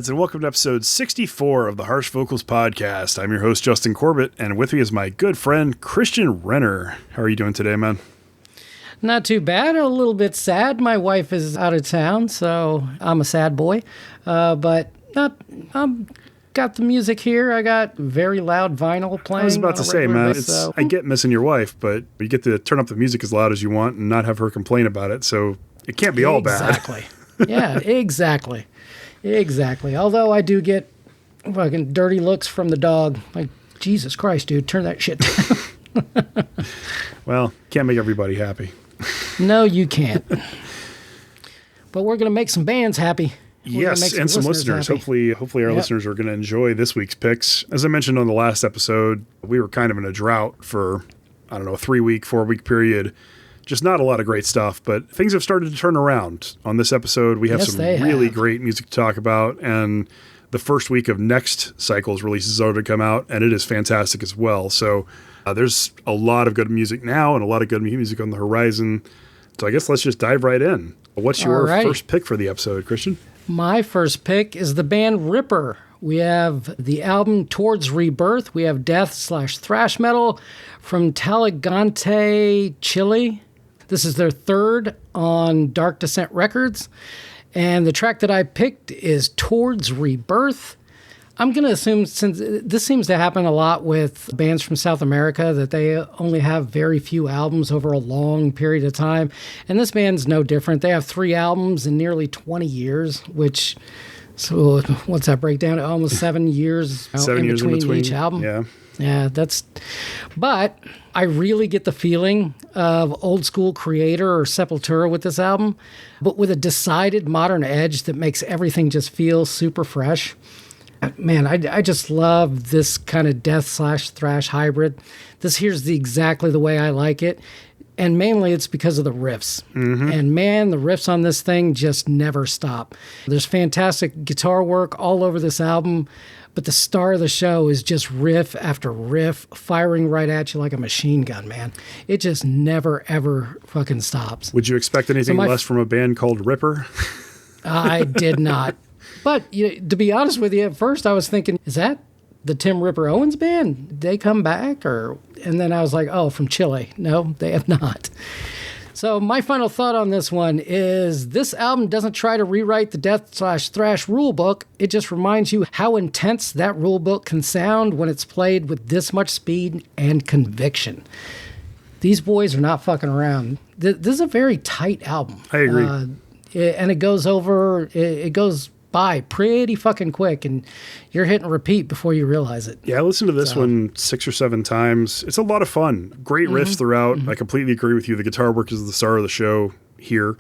Metalheads, and welcome to episode 64 of the Harsh Vocals Podcast. I'm your host, Justin Corbett, and with me is my good friend, Christian Renner. How are you doing today, man? Not too bad. A little bit sad. My wife is out of town, so I'm a sad boy. But I'm got the music here. I got very loud vinyl playing. I was about to say, man, I get missing your wife, but you get to turn up the music as loud as you want and not have her complain about it, so it can't be all bad. Exactly. Yeah, exactly. Exactly. Although I do get fucking dirty looks from the dog. Like, Jesus Christ, dude, turn that shit down. Well, can't make everybody happy. No, you can't. But we're going to make some bands happy. Yes, and some listeners. Happy. Hopefully our listeners are going to enjoy this week's picks. As I mentioned on the last episode, we were kind of in a drought for, a 3-week, 4-week period. Just not a lot of great stuff, but things have started to turn around. On this episode, we have some really great music to talk about, and the first week of next cycle's releases are to come out, and it is fantastic as well. So there's a lot of good music now and a lot of good music on the horizon. So I guess let's just dive right in. What's your first pick for the episode, Christian? My first pick is the band Ripper. We have the album Towards Rebirth. We have death/thrash metal from Talagante, Chile. This is their third on Dark Descent Records. And the track that I picked is Towards Rebirth. I'm going to assume, since this seems to happen a lot with bands from South America, that they only have very few albums over a long period of time. And this band's no different. They have 3 albums in nearly 20 years, which, so what's that breakdown? Almost 7 years, 7 years in between each album. Yeah. Yeah, but I really get the feeling of old school Creator or Sepultura with this album, but with a decided modern edge that makes everything just feel super fresh. Man, I just love this kind of death/thrash hybrid. This here's exactly the way I like it. And mainly it's because of the riffs. Mm-hmm. And man, the riffs on this thing just never stop. There's fantastic guitar work all over this album, but the star of the show is just riff after riff, firing right at you like a machine gun, man. It just never, ever fucking stops. Would you expect anything less from a band called Ripper? I did not. But to be honest with you, at first I was thinking, is that the Tim Ripper Owens band? Did they come back? And then I was like, oh, from Chile. No, they have not. So my final thought on this one is this album doesn't try to rewrite the death/thrash rulebook. It just reminds you how intense that rulebook can sound when it's played with this much speed and conviction. These boys are not fucking around. This is a very tight album. I agree. And it goes by pretty fucking quick, and you're hitting repeat before you realize it. Yeah, I listened to this one 6 or 7 times. It's a lot of fun. Great riffs throughout. Mm-hmm. I completely agree with you. The guitar work is the star of the show here.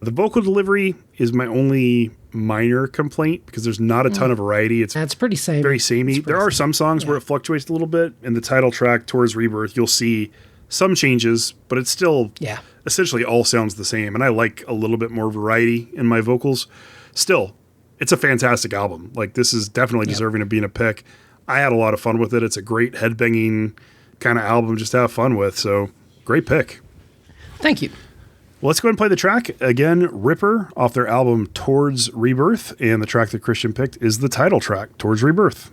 The vocal delivery is my only minor complaint because there's not a ton of variety. It's pretty samey. Very samey. There are some songs where it fluctuates a little bit. In the title track, Towards Rebirth, you'll see some changes, but it's still essentially all sounds the same. And I like a little bit more variety in my vocals. Still, it's a fantastic album. Like, this is definitely deserving of being a pick. I had a lot of fun with it. It's a great headbanging kind of album just to have fun with. So, great pick. Thank you. Well, let's go ahead and play the track. Again, Ripper off their album Towards Rebirth. And the track that Christian picked is the title track, Towards Rebirth.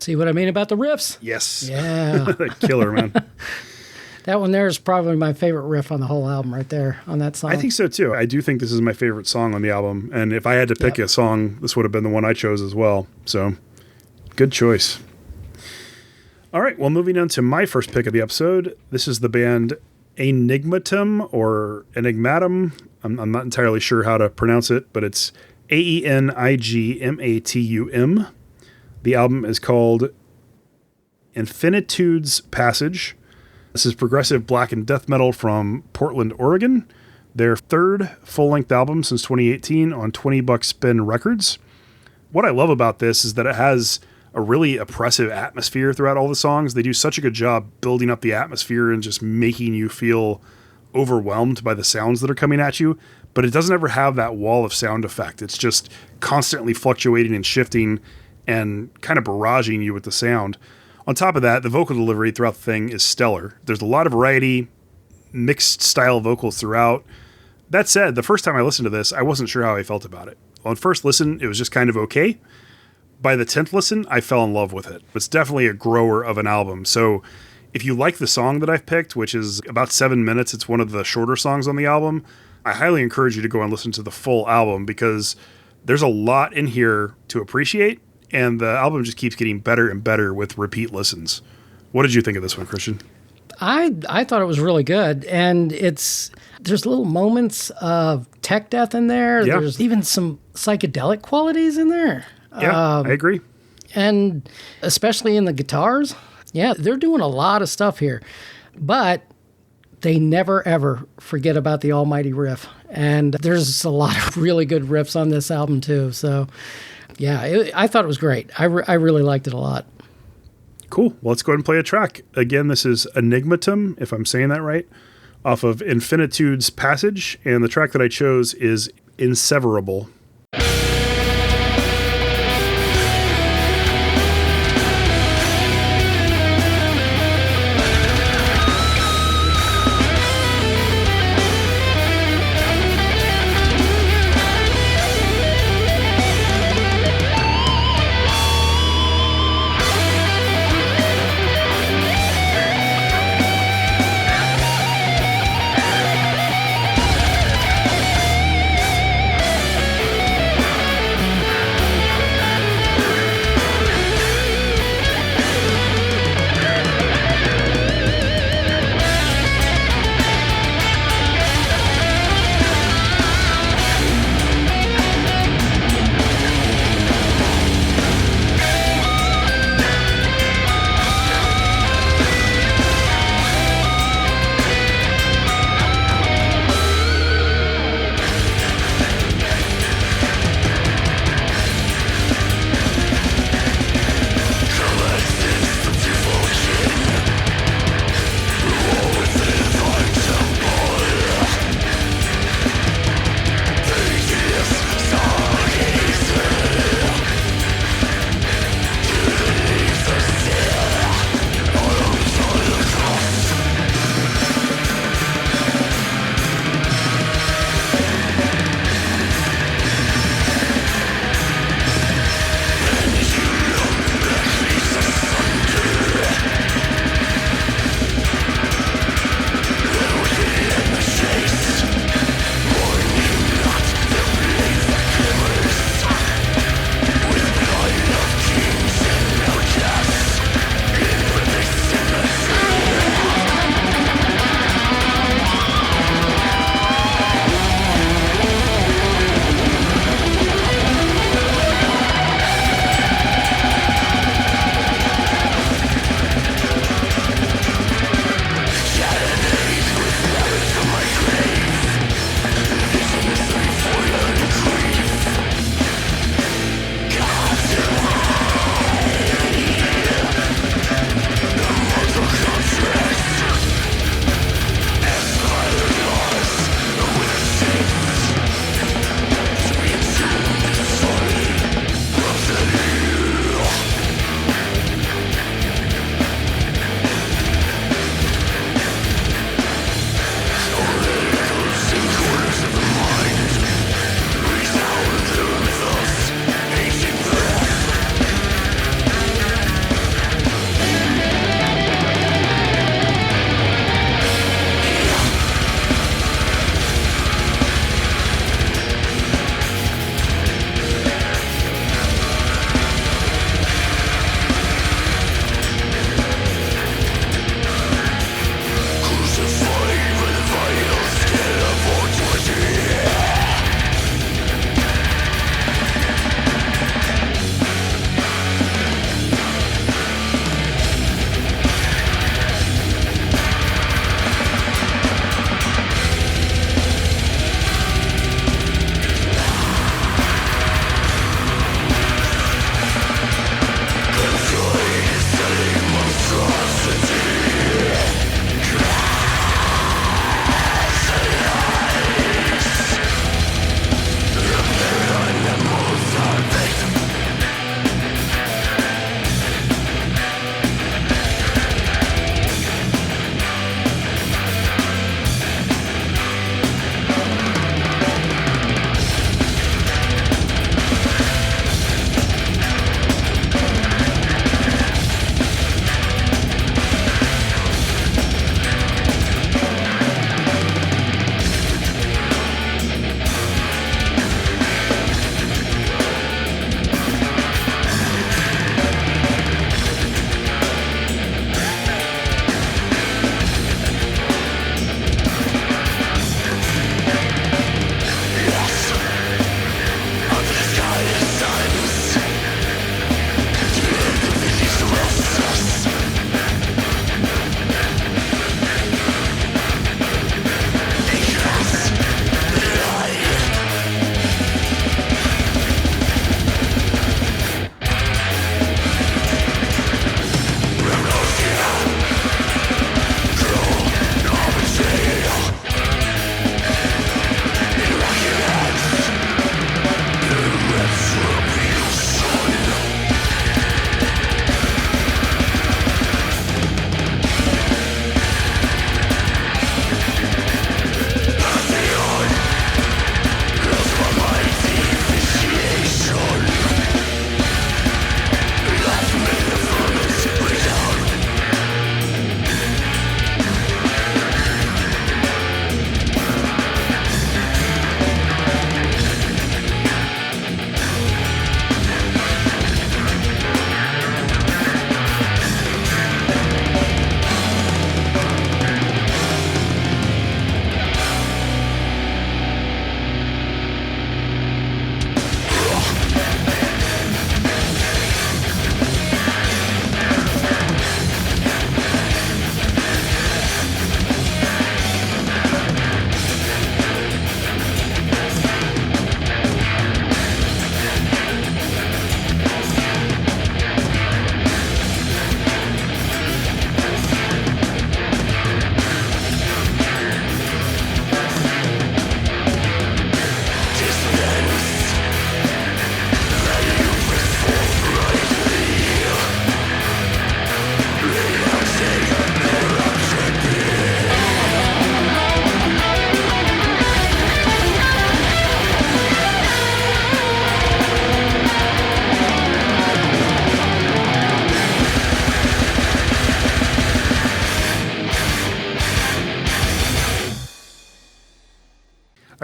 See what I mean about the riffs? Yes. Yeah. Killer, man. That one there is probably my favorite riff on the whole album right there on that song. I think so too. I do think this is my favorite song on the album. And if I had to pick a song, this would have been the one I chose as well. So good choice. All right. Well, moving on to my first pick of the episode. This is the band Aenigmatum or Aenigmatum. I'm not entirely sure how to pronounce it, but it's Aenigmatum. The album is called Infinitude's Passage. This is progressive black and death metal from Portland, Oregon. Their third full-length album since 2018 on 20 Buck Spin Records. What I love about this is that it has a really oppressive atmosphere throughout all the songs. They do such a good job building up the atmosphere and just making you feel overwhelmed by the sounds that are coming at you, but it doesn't ever have that wall of sound effect. It's just constantly fluctuating and shifting and kind of barraging you with the sound. On top of that, the vocal delivery throughout the thing is stellar. There's a lot of variety, mixed style vocals throughout. That said, the first time I listened to this, I wasn't sure how I felt about it. On first listen, it was just kind of okay. By the 10th listen, I fell in love with it. It's definitely a grower of an album. So if you like the song that I've picked, which is about 7 minutes, it's one of the shorter songs on the album, I highly encourage you to go and listen to the full album because there's a lot in here to appreciate, and the album just keeps getting better and better with repeat listens. What did you think of this one, Christian? I thought it was really good, and there's little moments of tech death in there. Yeah. There's even some psychedelic qualities in there. Yeah, I agree. And especially in the guitars. Yeah, they're doing a lot of stuff here, but they never, ever forget about the almighty riff. And there's a lot of really good riffs on this album, too. So, yeah, I thought it was great. I really liked it a lot. Cool. Well, let's go ahead and play a track. Again, this is Aenigmatum, if I'm saying that right, off of Infinitude's Passage. And the track that I chose is Inseverable.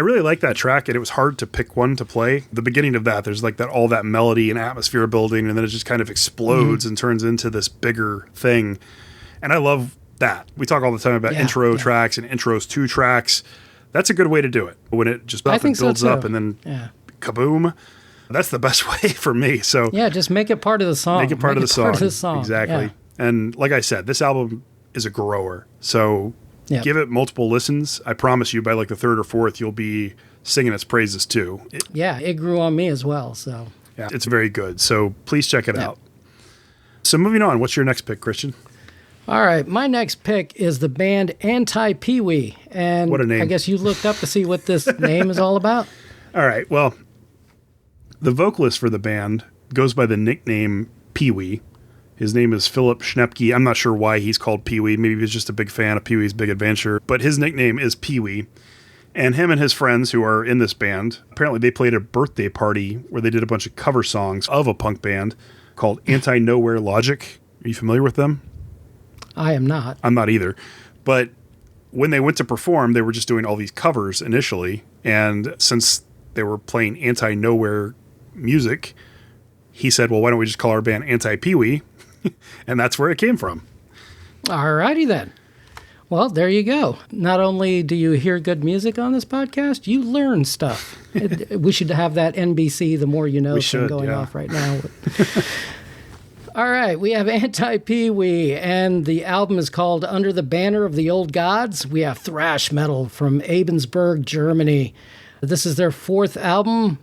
really like that track, and it was hard to pick one to play. The beginning of that, there's like all that melody and atmosphere building, and then it just kind of explodes and turns into this bigger thing. And I love that. We talk all the time about intro tracks and intros to tracks. That's a good way to do it. When it just builds up and then kaboom. That's the best way for me. So yeah, just make it part of the song. Make it part of the song. Exactly. Yeah. And like I said, this album is a grower. So give it multiple listens. I promise you by like the third or fourth, you'll be singing its praises too. It grew on me as well. So yeah, it's very good. So please check it out. So moving on, what's your next pick, Christian? All right, my next pick is the band Anti-Pee-wee. And what a name. I guess you looked up to see what this name is all about. All right, well, the vocalist for the band goes by the nickname Pee-wee. His name is Philip Schnepke. I'm not sure why he's called Pee-wee. Maybe he's just a big fan of Pee-wee's Big Adventure. But his nickname is Pee-wee. And him and his friends who are in this band, apparently they played a birthday party where they did a bunch of cover songs of a punk band called Anti-Nowhere Logic. Are you familiar with them? I am not. I'm not either. But when they went to perform, they were just doing all these covers initially. And since they were playing anti-nowhere music, he said, well, why don't we just call our band Anti-Pee-wee? And that's where it came from. All righty then. Well, there you go. Not only do you hear good music on this podcast, you learn stuff. We should have that NBC The More You Know thing going off right now. All right, we have Anti-Pee-wee, and the album is called Under the Banner of the Old Gods. We have thrash metal from Ebensburg, Germany. This is their fourth album.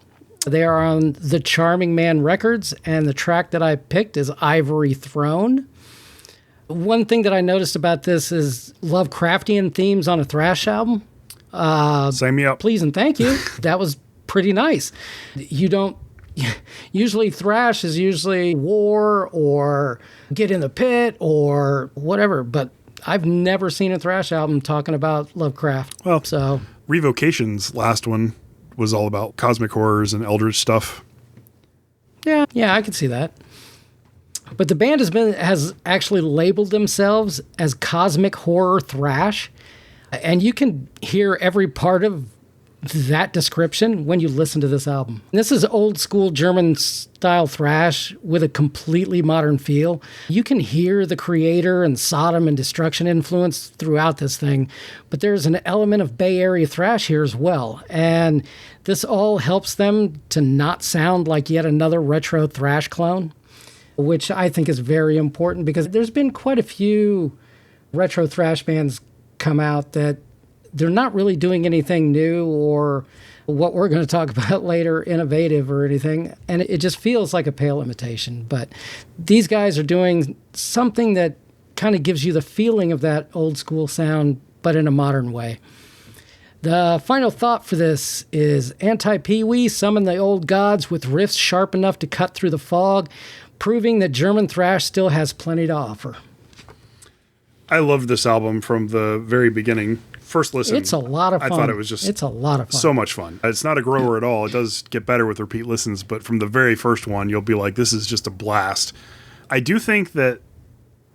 They are on the Charming Man Records, and the track that I picked is Ivory Throne. One thing that I noticed about this is Lovecraftian themes on a thrash album. Sign me up. Please and thank you. That was pretty nice. You don't... Usually thrash is usually war or get in the pit or whatever, but I've never seen a thrash album talking about Lovecraft. Well, so Revocation's last one was all about cosmic horrors and eldritch stuff. Yeah, I can see that. But the band has actually labeled themselves as cosmic horror thrash, and you can hear every part of that description when you listen to this album. This is old school German style thrash with a completely modern feel. You can hear the Creator and Sodom and Destruction influence throughout this thing, but there's an element of Bay Area thrash here as well. And this all helps them to not sound like yet another retro thrash clone, which I think is very important because there's been quite a few retro thrash bands come out that they're not really doing anything new or what we're going to talk about later, innovative or anything. And it just feels like a pale imitation. But these guys are doing something that kind of gives you the feeling of that old school sound, but in a modern way. The final thought for this is Anti-Pee-wee summon the old gods with riffs sharp enough to cut through the fog, proving that German thrash still has plenty to offer. I loved this album from the very beginning. First listen, it's a lot of fun. I thought it was just it's a lot of fun. So much fun. It's not a grower at all. It does get better with repeat listens, but from the very first one, you'll be like, this is just a blast. I do think that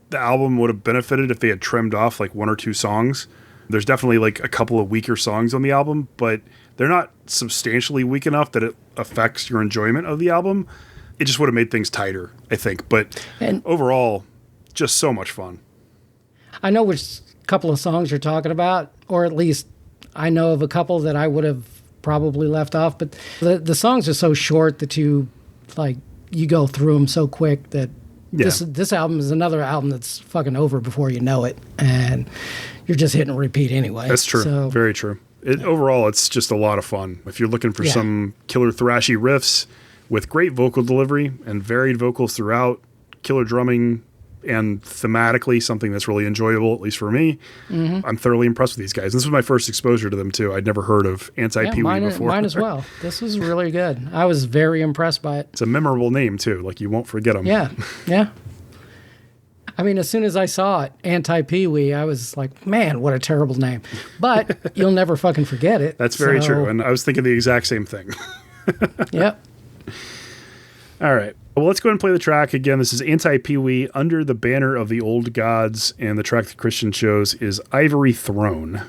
the album would have benefited if they had trimmed off like one or two songs. There's definitely like a couple of weaker songs on the album, but they're not substantially weak enough that it affects your enjoyment of the album. It just would have made things tighter, I think. But overall, just so much fun. I know which couple of songs you're talking about, or at least I know of a couple that I would have probably left off, but the songs are so short that you go through them so quick that this album is another album that's fucking over before you know it, and you're just hitting repeat anyway. That's true. So, very true. Overall, it's just a lot of fun. If you're looking for some killer thrashy riffs with great vocal delivery and varied vocals throughout, killer drumming, and thematically something that's really enjoyable, at least for me. Mm-hmm. I'm thoroughly impressed with these guys. This was my first exposure to them, too. I'd never heard of Anti-Pee-wee before. Mine as well. This was really good. I was very impressed by it. It's a memorable name, too. Like, you won't forget them. Yeah. I mean, as soon as I saw it, Anti-Pee-wee, I was like, man, what a terrible name. But you'll never fucking forget it. That's very true. And I was thinking the exact same thing. Yep. All right. Well, let's go ahead and play the track again. This is Anti-Pee-wee, Under the Banner of the Old Gods, and the track that Christian chose is Ivory Throne.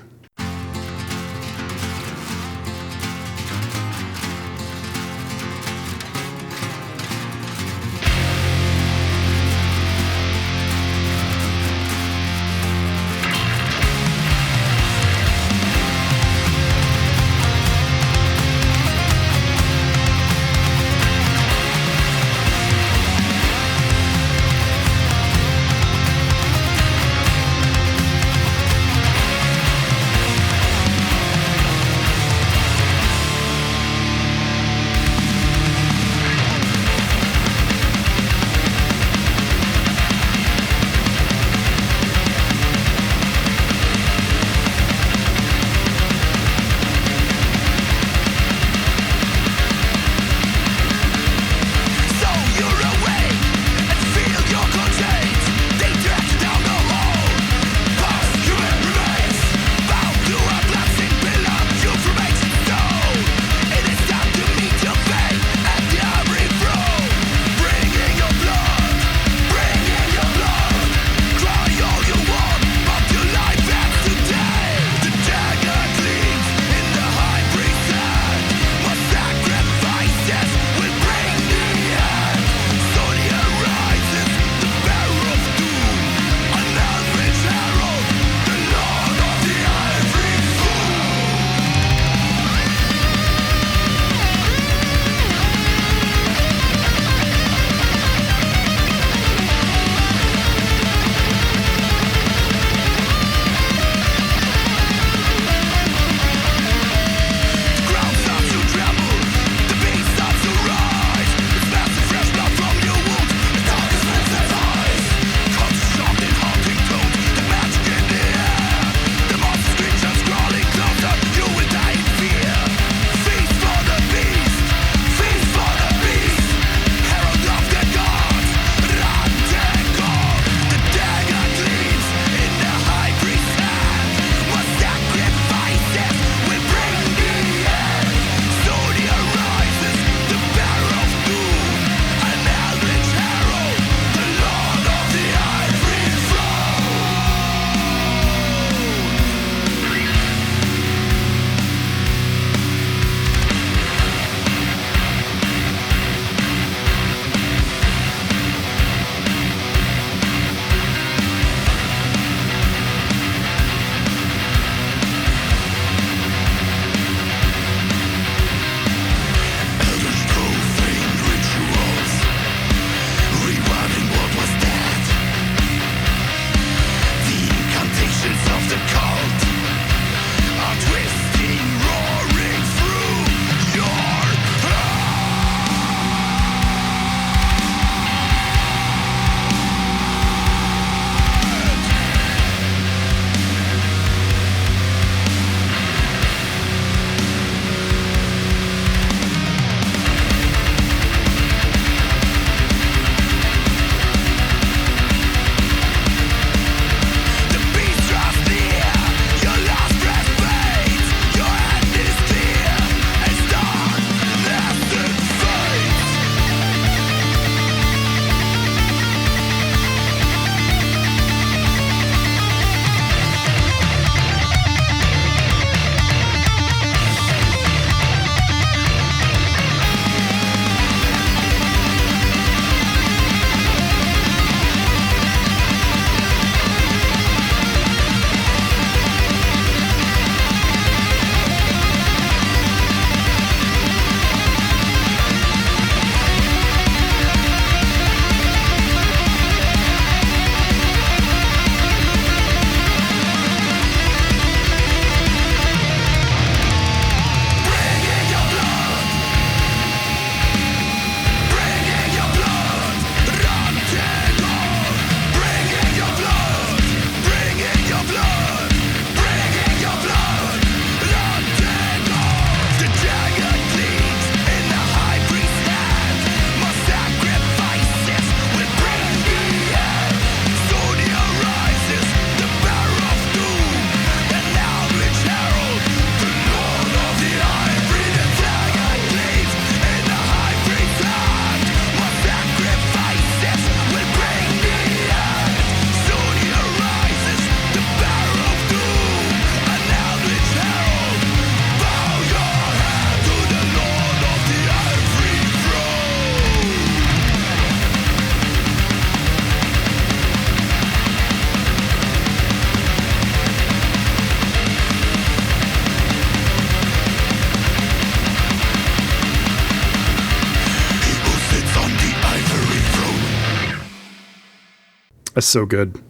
That's so good.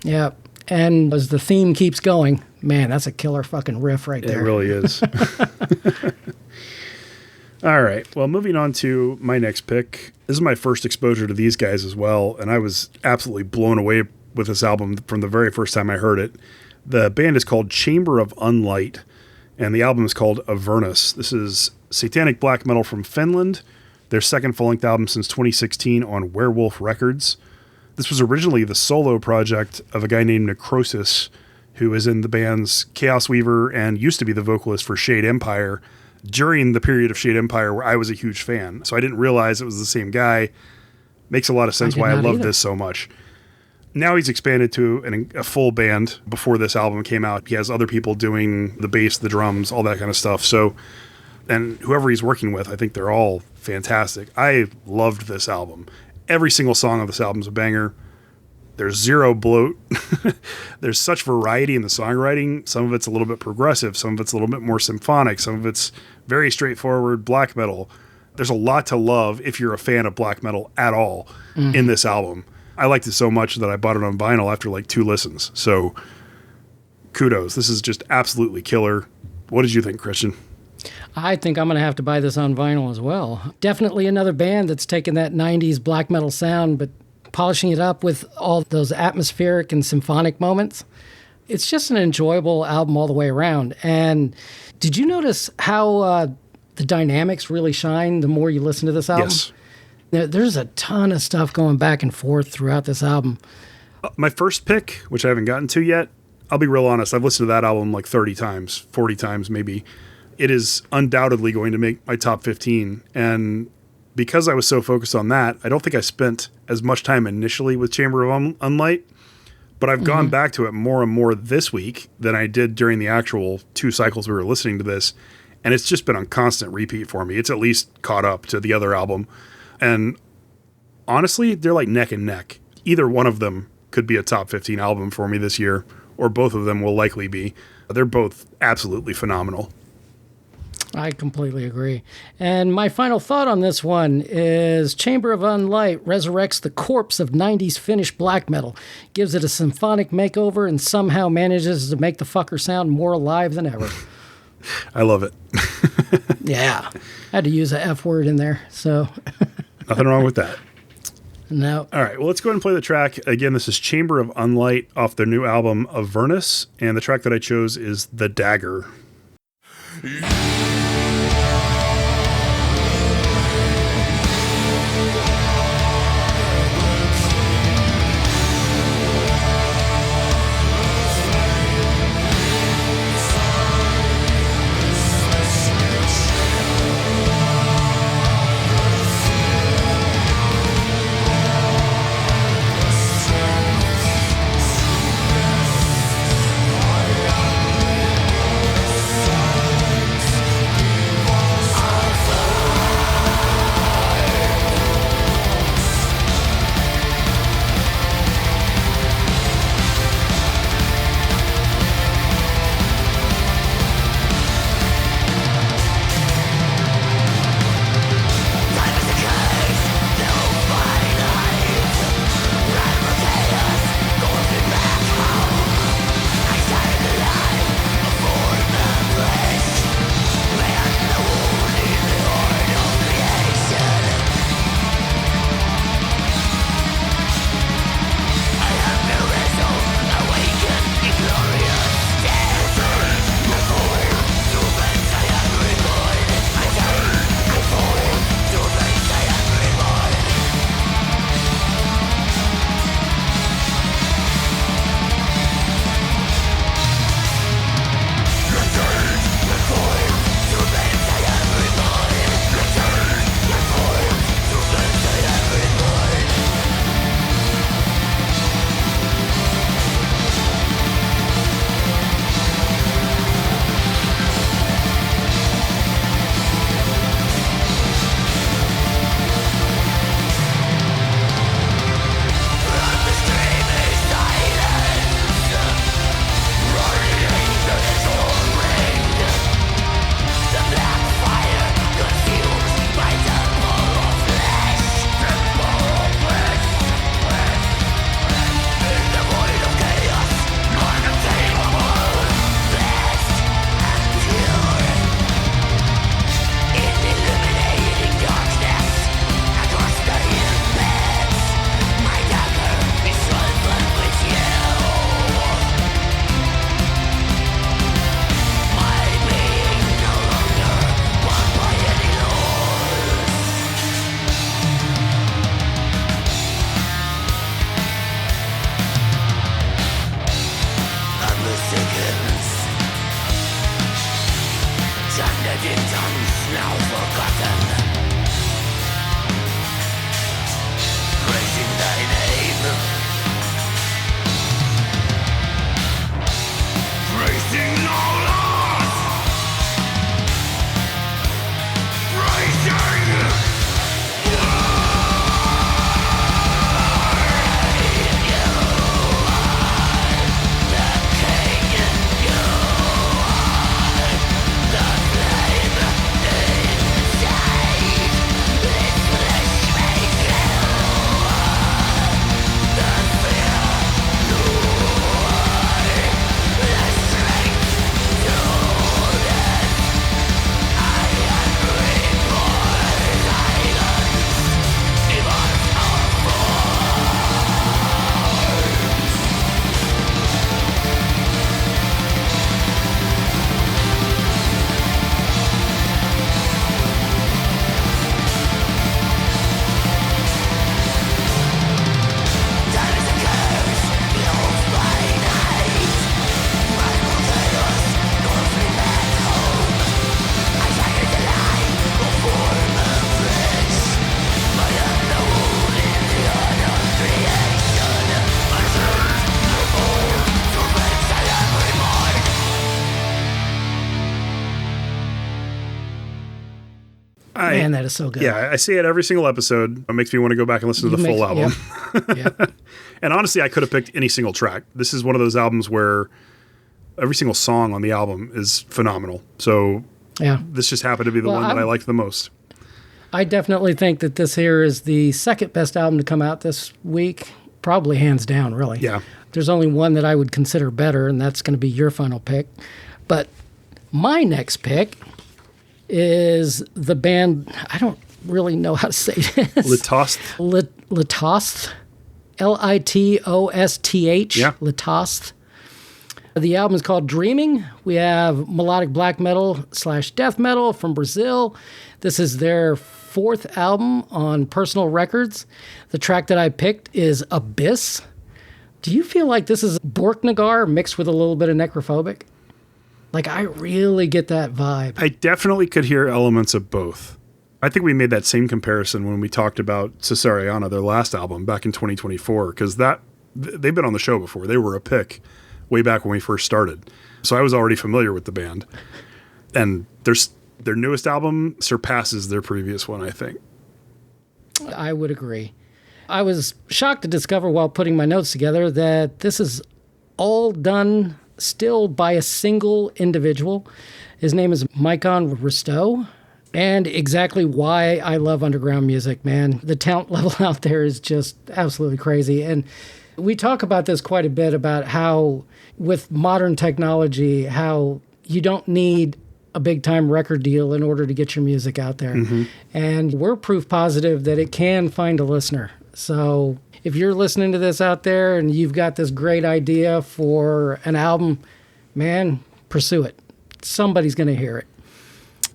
Yeah. And as the theme keeps going, man, that's a killer fucking riff right there. It really is. All right. Well, moving on to my next pick. This is my first exposure to these guys as well, and I was absolutely blown away with this album from the very first time I heard it. The band is called Chamber of Unlight, and the album is called Avernus. This is satanic black metal from Finland, their second full-length album since 2016 on Werewolf Records. This was originally the solo project of a guy named Necrosis, who is in the bands Chaos Weaver and used to be the vocalist for Shade Empire during the period of Shade Empire where I was a huge fan. So I didn't realize it was the same guy. Makes a lot of sense why I love this so much. Now he's expanded to a full band. Before this album came out, he has other people doing the bass, the drums, all that kind of stuff. So, and whoever he's working with, I think they're all fantastic. I loved this album. Every single song of this album is a banger. There's zero bloat. There's such variety in the songwriting. Some of it's a little bit progressive. Some of it's a little bit more symphonic. Some of it's very straightforward black metal. There's a lot to love if you're a fan of black metal at all in this album. I liked it so much that I bought it on vinyl after like 2 listens. So kudos. This is just absolutely killer. What did you think, Christian? I think I'm going to have to buy this on vinyl as well. Definitely another band that's taken that 90s black metal sound, but polishing it up with all those atmospheric and symphonic moments. It's just an enjoyable album all the way around. And did you notice how the dynamics really shine the more you listen to this album? Yes. There's a ton of stuff going back and forth throughout this album. My first pick, which I haven't gotten to yet, I'll be real honest, I've listened to that album like 30 times, 40 times maybe. It is undoubtedly going to make my top 15. And because I was so focused on that, I don't think I spent as much time initially with Chamber of Unlight, but I've gone back to it more and more this week than I did during the actual 2 cycles we were listening to this. And it's just been on constant repeat for me. It's at least caught up to the other album. And honestly, they're like neck and neck. Either one of them could be a top 15 album for me this year, or both of them will likely be. They're both absolutely phenomenal. I completely agree. And my final thought on this one is Chamber of Unlight resurrects the corpse of 90s Finnish black metal, gives it a symphonic makeover, and somehow manages to make the fucker sound more alive than ever. I love it. Yeah. I had to use a F word in there, so... Nothing wrong with that. No. All right, well, let's go ahead and play the track. Again, this is Chamber of Unlight off their new album, Avernus, and the track that I chose is The Dagger. Man, that is so good. Yeah, I say it every single episode. It makes me want to go back and listen to the full album. Yep. And honestly, I could have picked any single track. This is one of those albums where every single song on the album is phenomenal. So this just happened to be the one that I liked the most. I definitely think that this here is the second best album to come out this week. Probably hands down, really. Yeah. There's only one that I would consider better, and that's going to be your final pick. But my next pick is the band, I don't really know how to say this. Litosth. Litosth. Litosth. Yeah. Litosth. The album is called Dreaming. We have melodic black metal / death metal from Brazil. This is their fourth album on Personal Records. The track that I picked is Abyss. Do you feel like this is Borknagar mixed with a little bit of Necrophobic? Like, I really get that vibe. I definitely could hear elements of both. I think we made that same comparison when we talked about Caesariana, their last album, back in 2024, because they've been on the show before. They were a pick way back when we first started. So I was already familiar with the band. And their newest album surpasses their previous one, I think. I would agree. I was shocked to discover while putting my notes together that this is all done still by a single individual. His name is Micon Risto. And exactly why I love underground music, man. The talent level out there is just absolutely crazy. And we talk about this quite a bit, about how with modern technology, how you don't need a big time record deal in order to get your music out there. Mm-hmm. And we're proof positive that it can find a listener. So if you're listening to this out there and you've got this great idea for an album, man, pursue it. Somebody's going to hear it.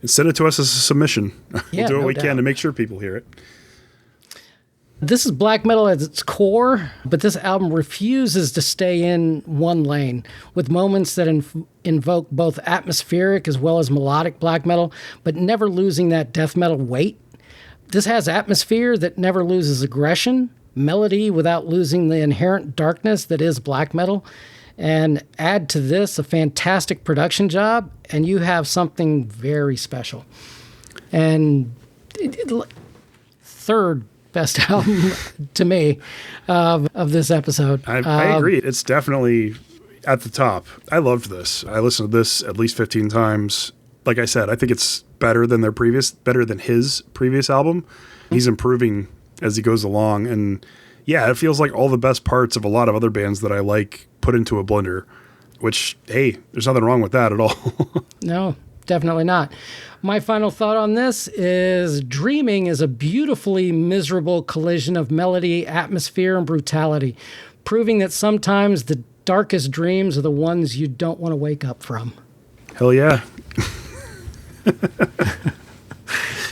And send it to us as a submission. We'll do what we doubt. can to make sure people hear it. This is black metal at its core, but this album refuses to stay in one lane, with moments that invoke both atmospheric as well as melodic black metal, but never losing that death metal weight. This has atmosphere that never loses aggression, melody without losing the inherent darkness that is black metal, and add to this a fantastic production job, and you have something very special. And third best album to me of this episode. I agree. It's definitely at the top. I loved this. I listened to this at least 15 times. Like I said, I think it's better than his previous album. He's improving as he goes along. And yeah, it feels like all the best parts of a lot of other bands that I like put into a blender, which, hey, there's nothing wrong with that at all. No, definitely not. My final thought on this is Dreaming is a beautifully miserable collision of melody, atmosphere, and brutality, proving that sometimes the darkest dreams are the ones you don't want to wake up from. Hell yeah.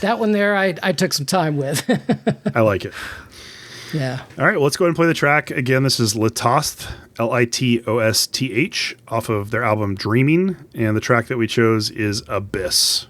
That one there, I took some time with. I like it. Yeah. All right, well, let's go ahead and play the track. Again, this is Litosth, Litosth, off of their album Dreaming, and the track that we chose is Abyss.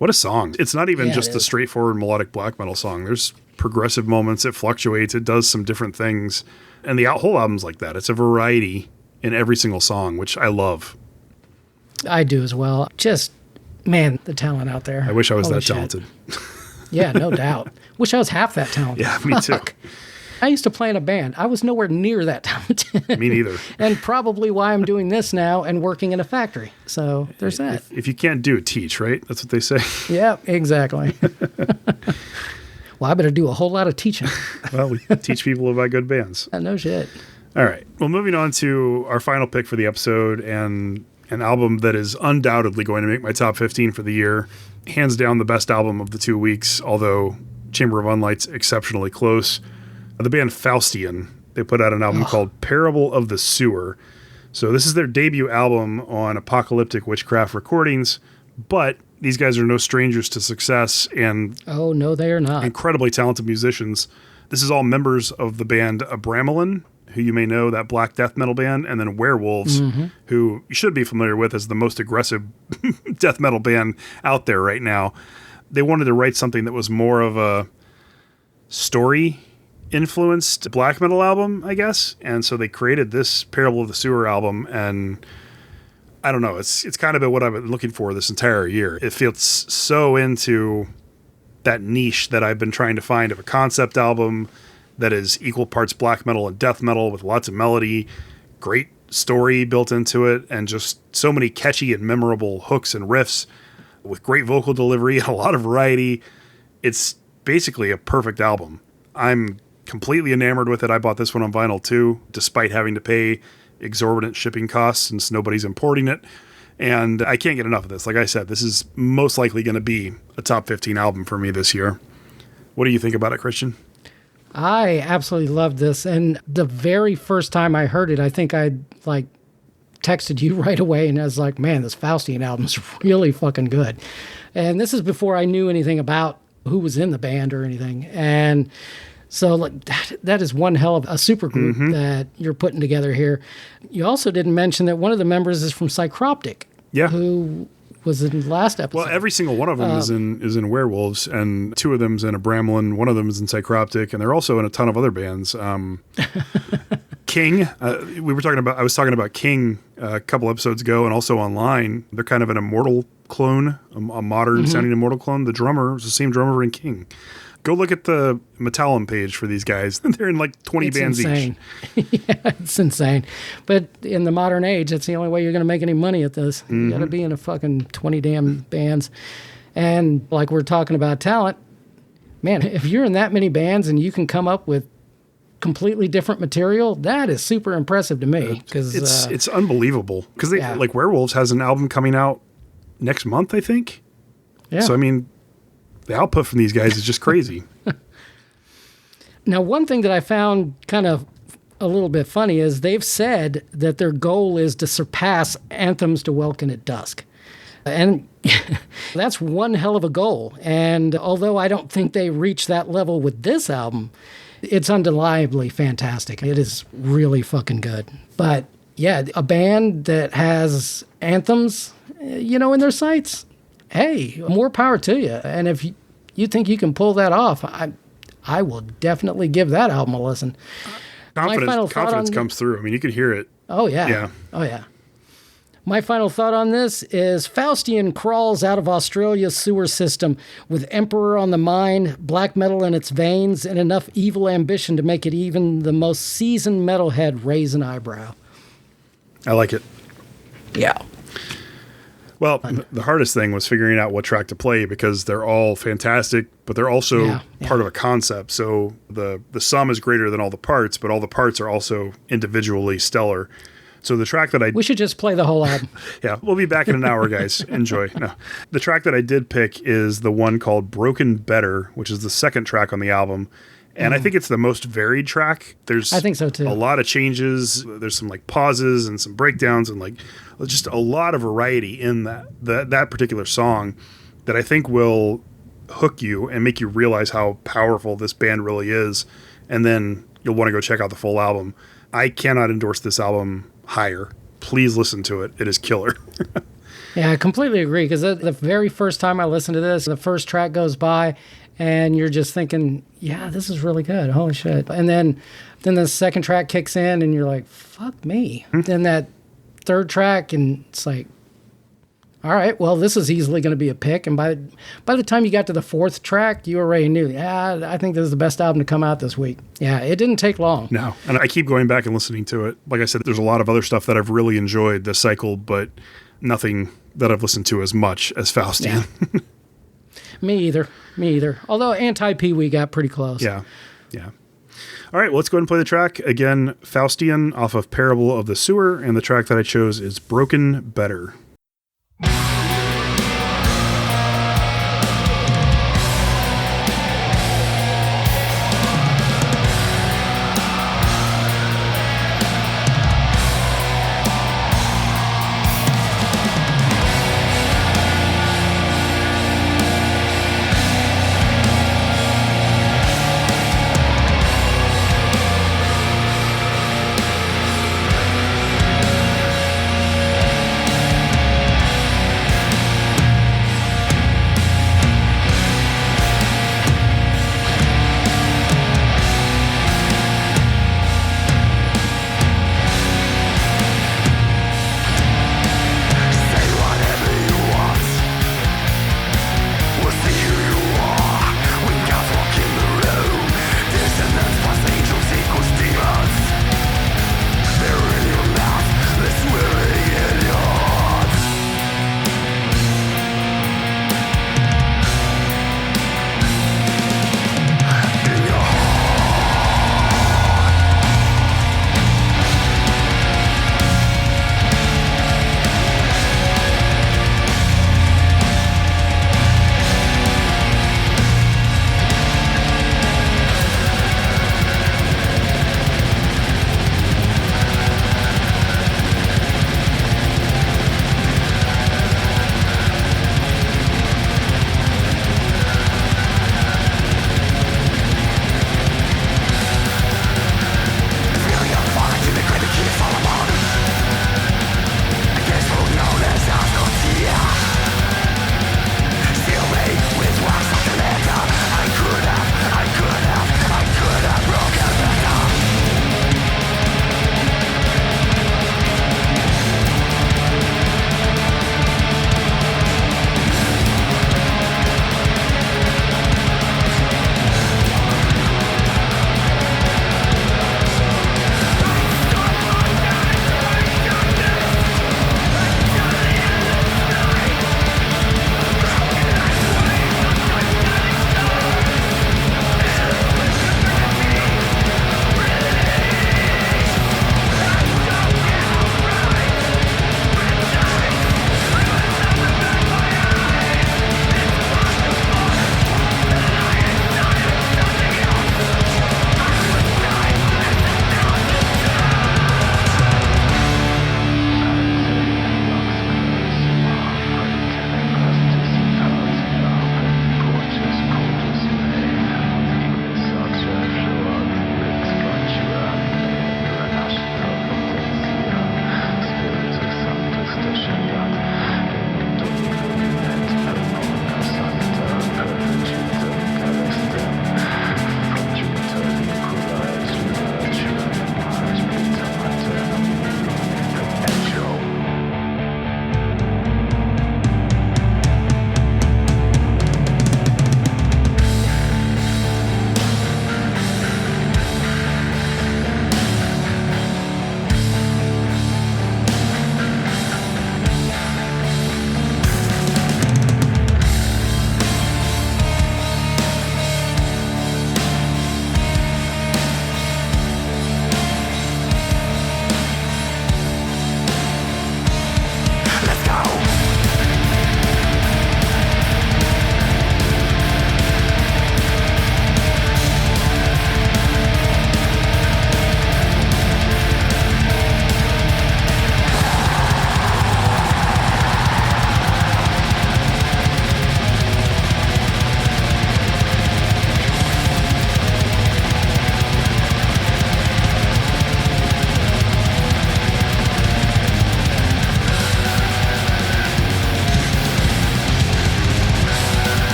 What a song. It's not even Yeah, just it the is. straightforward melodic black metal song. There's progressive moments. It fluctuates. It does some different things. And the whole album's like that. It's a variety in every single song, which I love. I do as well. Just, man, the talent out there. I wish I was Holy that shit. talented. Yeah, no doubt. Wish I was half that talented. Yeah, me too. I used to play in a band. I was nowhere near that talented. Me neither. And probably why I'm doing this now and working in a factory. So there's that. If you can't do it, teach, right? That's what they say. Yeah, exactly. Well, I better do a whole lot of teaching. Well, we teach people about good bands. No shit. All right. Well, moving on to our final pick for the episode and an album that is undoubtedly going to make my top 15 for the year. Hands down the best album of the 2 weeks, although Chamber of Unlight's exceptionally close. The band Faustian, they put out an album called Parable of the Sewer. So this is their debut album on Apocalyptic Witchcraft Recordings, but these guys are no strangers to success and Oh, no, they are not. incredibly talented musicians. This is all members of the band Abramelin, who you may know, that black death metal band, and then Werewolves, who you should be familiar with as the most aggressive death metal band out there right now. They wanted to write something that was more of a story-influenced black metal album, I guess, and so they created this Parable of the Sewer album, and I don't know, it's kind of been what I've been looking for this entire year. It feels so into that niche that I've been trying to find of a concept album that is equal parts black metal and death metal with lots of melody, great story built into it, and just so many catchy and memorable hooks and riffs with great vocal delivery and a lot of variety. It's basically a perfect album. I'm completely enamored with it. I bought this one on vinyl too, despite having to pay exorbitant shipping costs since nobody's importing it. And I can't get enough of this. Like I said, this is most likely going to be a top 15 album for me this year. What do you think about it, Christian? I absolutely loved this. And the very first time I heard it, I think I texted you right away and I was like, man, this Faustian album's really fucking good. And this is before I knew anything about who was in the band or anything. And so that is one hell of a super group that you're putting together here. You also didn't mention that one of the members is from Psychroptic. Yeah. Who was in the last episode. Well, every single one of them is in Werewolves, and two of them's in Abramelin, one of them is in Psychroptic, and they're also in a ton of other bands. King, I was talking about King a couple episodes ago, and also online. They're kind of an Immortal clone, a modern sounding Immortal clone. The drummer is the same drummer in King. Go look at the Metallum page for these guys. They're in like 20 bands insane. each. Yeah, it's insane. But in the modern age, that's the only way you're going to make any money at this. You got to be in a fucking 20 damn bands. And like we're talking about talent, man, if you're in that many bands and you can come up with completely different material, that is super impressive to me. Because It's unbelievable. Because like Werewolves has an album coming out next month, I think. yeah. So, I mean, the output from these guys is just crazy. Now, one thing that I found kind of a little bit funny is they've said that their goal is to surpass Anthems to Welkin at Dusk. And that's one hell of a goal. And although I don't think they reach that level with this album, it's undeniably fantastic. It is really fucking good. But yeah, a band that has anthems, in their sights, hey, more power to you. And if you think you can pull that off, I will definitely give that album a listen. Confidence comes through. I mean, you could hear it. Oh, yeah. Yeah. Oh, yeah. My final thought on this is Faustian crawls out of Australia's sewer system with Emperor on the mind, black metal in its veins, and enough evil ambition to make it even the most seasoned metalhead raise an eyebrow. I like it. Yeah. Well, the hardest thing was figuring out what track to play because they're all fantastic, but they're also part of a concept. So the sum is greater than all the parts, but all the parts are also individually stellar. So the track that We should just play the whole album. Yeah, we'll be back in an hour, guys. Enjoy. No. The track that I did pick is the one called Broken Better, which is the second track on the album. And I think it's the most varied track. I think so too. A lot of changes. There's some like pauses and some breakdowns and like just a lot of variety in that particular song that I think will hook you and make you realize how powerful this band really is. And then you'll want to go check out the full album. I cannot endorse this album higher. Please listen to it. It is killer. Yeah, I completely agree. Because the very first time I listened to this, the first track goes by, and you're just thinking, yeah, this is really good. Holy shit. And then the second track kicks in, and you're like, fuck me. Then that third track, and it's like, all right, well, this is easily going to be a pick. And by the time you got to the fourth track, you already knew, yeah, I think this is the best album to come out this week. Yeah, it didn't take long. No, and I keep going back and listening to it. Like I said, there's a lot of other stuff that I've really enjoyed this cycle, but nothing that I've listened to as much as Faustian. Yeah. Me either. Although Anti-Pee-Wee got pretty close. Yeah. All right, well, let's go ahead and play the track. Again, Faustian off of Parable of the Sewer, and the track that I chose is Broken Better.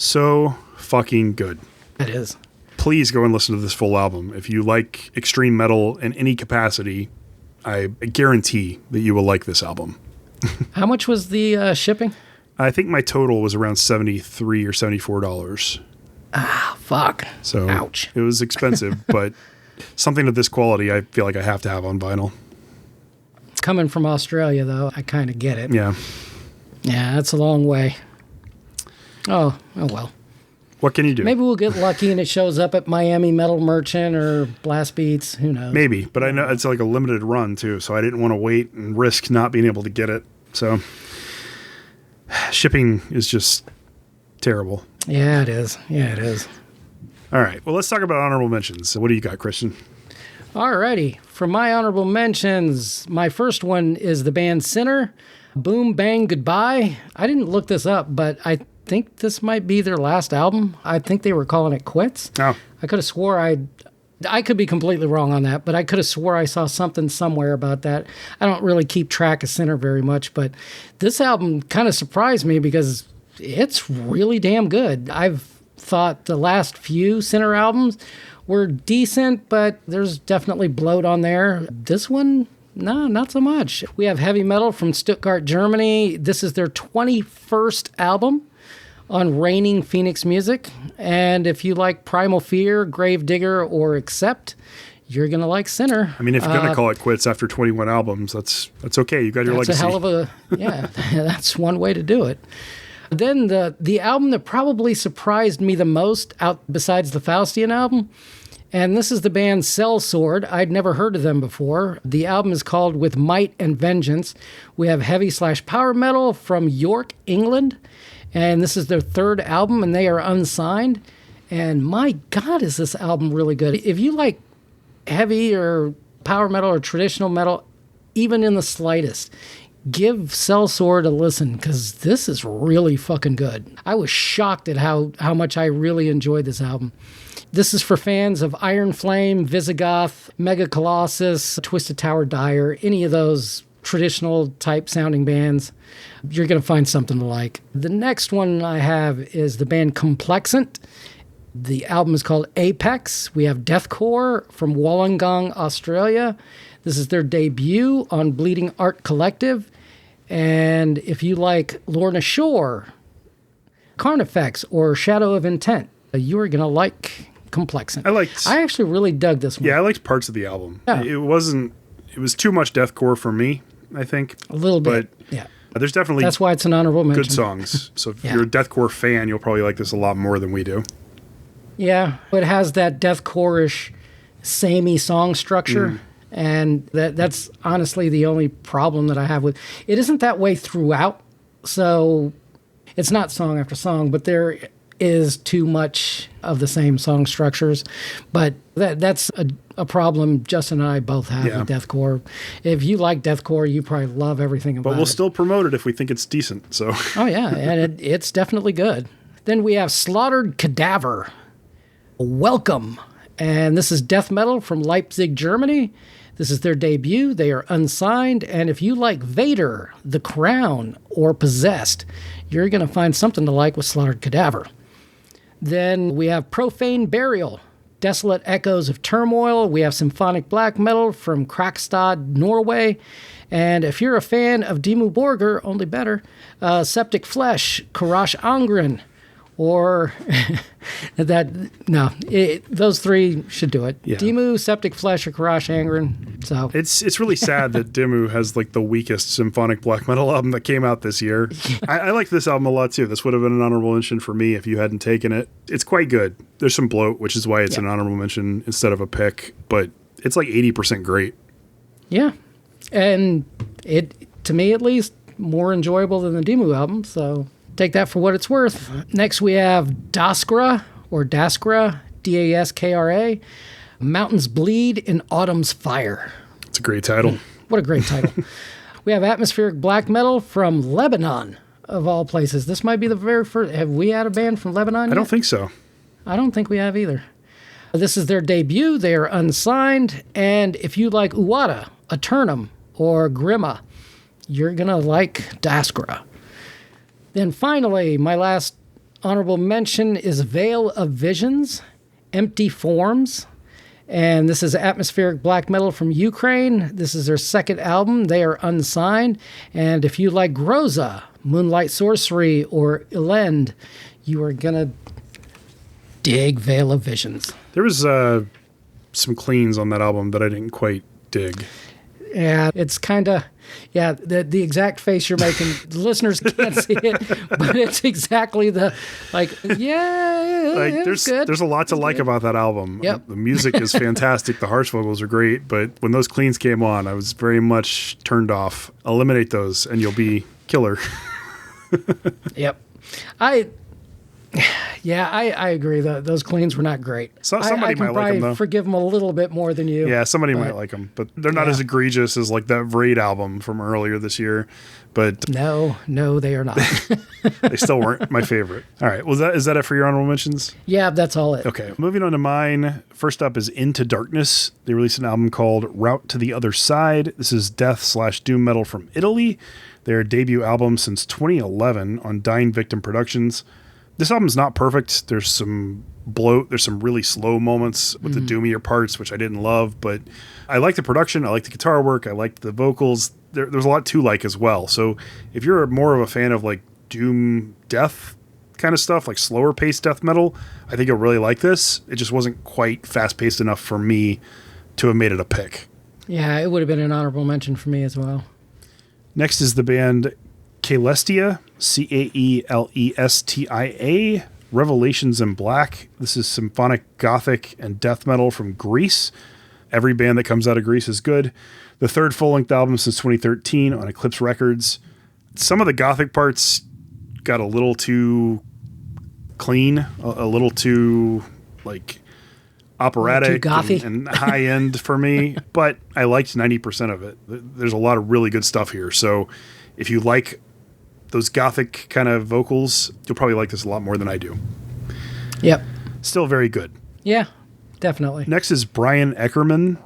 so fucking good. It is. Please go and listen to this full album. If you like extreme metal in any capacity, I guarantee that you will like this album. How much was the shipping? I think my total was around $73 or $74. Ah, fuck. So ouch. It was expensive, but something of this quality I feel like I have to have on vinyl. Coming from Australia, though, I kind of get it. Yeah. Yeah, that's a long way. Oh well. What can you do? Maybe we'll get lucky and it shows up at Miami Metal Merchant or Blast Beats. Who knows? Maybe, but I know it's like a limited run too, so I didn't want to wait and risk not being able to get it. So shipping is just terrible. Yeah, it is. Yeah, it is. All right. Well, let's talk about honorable mentions. So what do you got, Christian? Alrighty. For my honorable mentions, my first one is the band Sinner, Boom Bang Goodbye. I didn't look this up, but I think this might be their last album. I think they were calling it quits. Oh. I could have swore I could be completely wrong on that, but I could have swore I saw something somewhere about that. I don't really keep track of Sinner very much, but this album kind of surprised me because it's really damn good. I've thought the last few Sinner albums were decent, but there's definitely bloat on there. This one, no, not so much. We have heavy metal from Stuttgart, Germany. This is their 21st album on Reigning Phoenix Music. And if you like Primal Fear, Gravedigger, or Accept, you're going to like Sinner. I mean, if you're going to call it quits after 21 albums, that's okay. You got your legacy. That's a hell of a, yeah, that's one way to do it. Then the album that probably surprised me the most, out besides the Faustian album, and this is the band Sellsword. I'd never heard of them before. The album is called With Might and Vengeance. We have heavy/power metal from York, England, and this is their third album, and they are unsigned. And my God, is this album really good. If you like heavy or power metal or traditional metal, even in the slightest, give Sellsword a listen, because this is really fucking good. I was shocked at how much I really enjoyed this album. This is for fans of Iron Flame, Visigoth, Mega Colossus, Twisted Tower Dire, any of those traditional type sounding bands. You're going to find something to like. The next one I have is the band Complexant. The album is called Apex. We have deathcore from Wollongong, Australia. This is their debut on Bleeding Art Collective. And if you like Lorna Shore, Carnifex, or Shadow of Intent, you are going to like Complexant. I actually really dug this one. Yeah, I liked parts of the album. Yeah. It was too much deathcore for me, I think. A little bit, but yeah. There's definitely that's why it's an honorable mention. Good songs. So if you're a deathcore fan, you'll probably like this a lot more than we do. Yeah. It has that deathcore-ish, samey song structure. And that's honestly the only problem that I have with it. Isn't that way throughout, so it's not song after song, but there is too much of the same song structures. But that's a problem Justin and I both have with deathcore. If you like deathcore, you probably love everything about it. But we'll still promote it if we think it's decent. So. Oh yeah, and it's definitely good. Then we have Slaughtered Cadaver. Welcome. And this is death metal from Leipzig, Germany. This is their debut. They are unsigned. And if you like Vader, The Crown, or Possessed, you're going to find something to like with Slaughtered Cadaver. Then we have Profane Burial, Desolate Echoes of Turmoil. We have symphonic black metal from Krakstad, Norway. And if you're a fan of Dimmu Borgir, only better, Septic Flesh, Karash Angren, or those three should do it. Yeah. Dimmu, Septic Flesh, or Karash Angren. So it's really sad that Dimmu has like the weakest symphonic black metal album that came out this year. I like this album a lot too. This would have been an honorable mention for me if you hadn't taken it. It's quite good. There's some bloat, which is why it's an honorable mention instead of a pick, but it's like 80% great. Yeah. And it, to me at least, more enjoyable than the Dimmu album, so take that for what it's worth. Next we have Daskra, or Daskra, Daskra, Mountains Bleed in Autumn's Fire. It's a great title. What a great title. We have atmospheric black metal from Lebanon, of all places. This might be the very first. Have we had a band from Lebanon yet? I don't think so. I don't think we have either. This is their debut. They are unsigned. And if you like Uwata, Eternum, or Grima, you're going to like Daskra. Then finally, my last honorable mention is Veil of Visions, Empty Forms. And this is atmospheric black metal from Ukraine. This is their second album. They are unsigned. And if you like Groza, Moonlight Sorcery, or Elend, you are going to dig Veil of Visions. There was some cleans on that album that I didn't quite dig. Yeah, it's kind of, the exact face you're making, the listeners can't see it, but it's exactly the, there's good. There's a lot to like about that album. Yep. The music is fantastic. The harsh vocals are great, but when those cleans came on, I was very much turned off. Eliminate those and you'll be killer. Yep. I agree. Those cleans were not great. Somebody might like them, though. Forgive them a little bit more than you. Yeah, somebody might like them, but they're not as egregious as like that Vraid album from earlier this year. But no, they are not. They still weren't my favorite. All right, is that it for your honorable mentions? Yeah, that's all it. Okay, moving on to mine. First up is Into Darkness. They released an album called Route to the Other Side. This is death/doom metal from Italy. Their debut album since 2011 on Dying Victim Productions. This album's not perfect. There's some bloat. There's some really slow moments with the doomier parts, which I didn't love. But I like the production. I like the guitar work. I liked the vocals. There's a lot to like as well. So if you're more of a fan of like doom death kind of stuff, like slower paced death metal, I think you'll really like this. It just wasn't quite fast paced enough for me to have made it a pick. Yeah, it would have been an honorable mention for me as well. Next is the band Caelestia, Caelestia, Revelations in Black. This is symphonic gothic and death metal from Greece. Every band that comes out of Greece is good. The third full-length album since 2013 on Eclipse Records. Some of the gothic parts got a little too clean, a little too like operatic and high-end for me, but I liked 90% of it. There's a lot of really good stuff here. So if you like those gothic kind of vocals, you'll probably like this a lot more than I do. Yep. Still very good. Yeah, definitely. Next is Brian Eckerman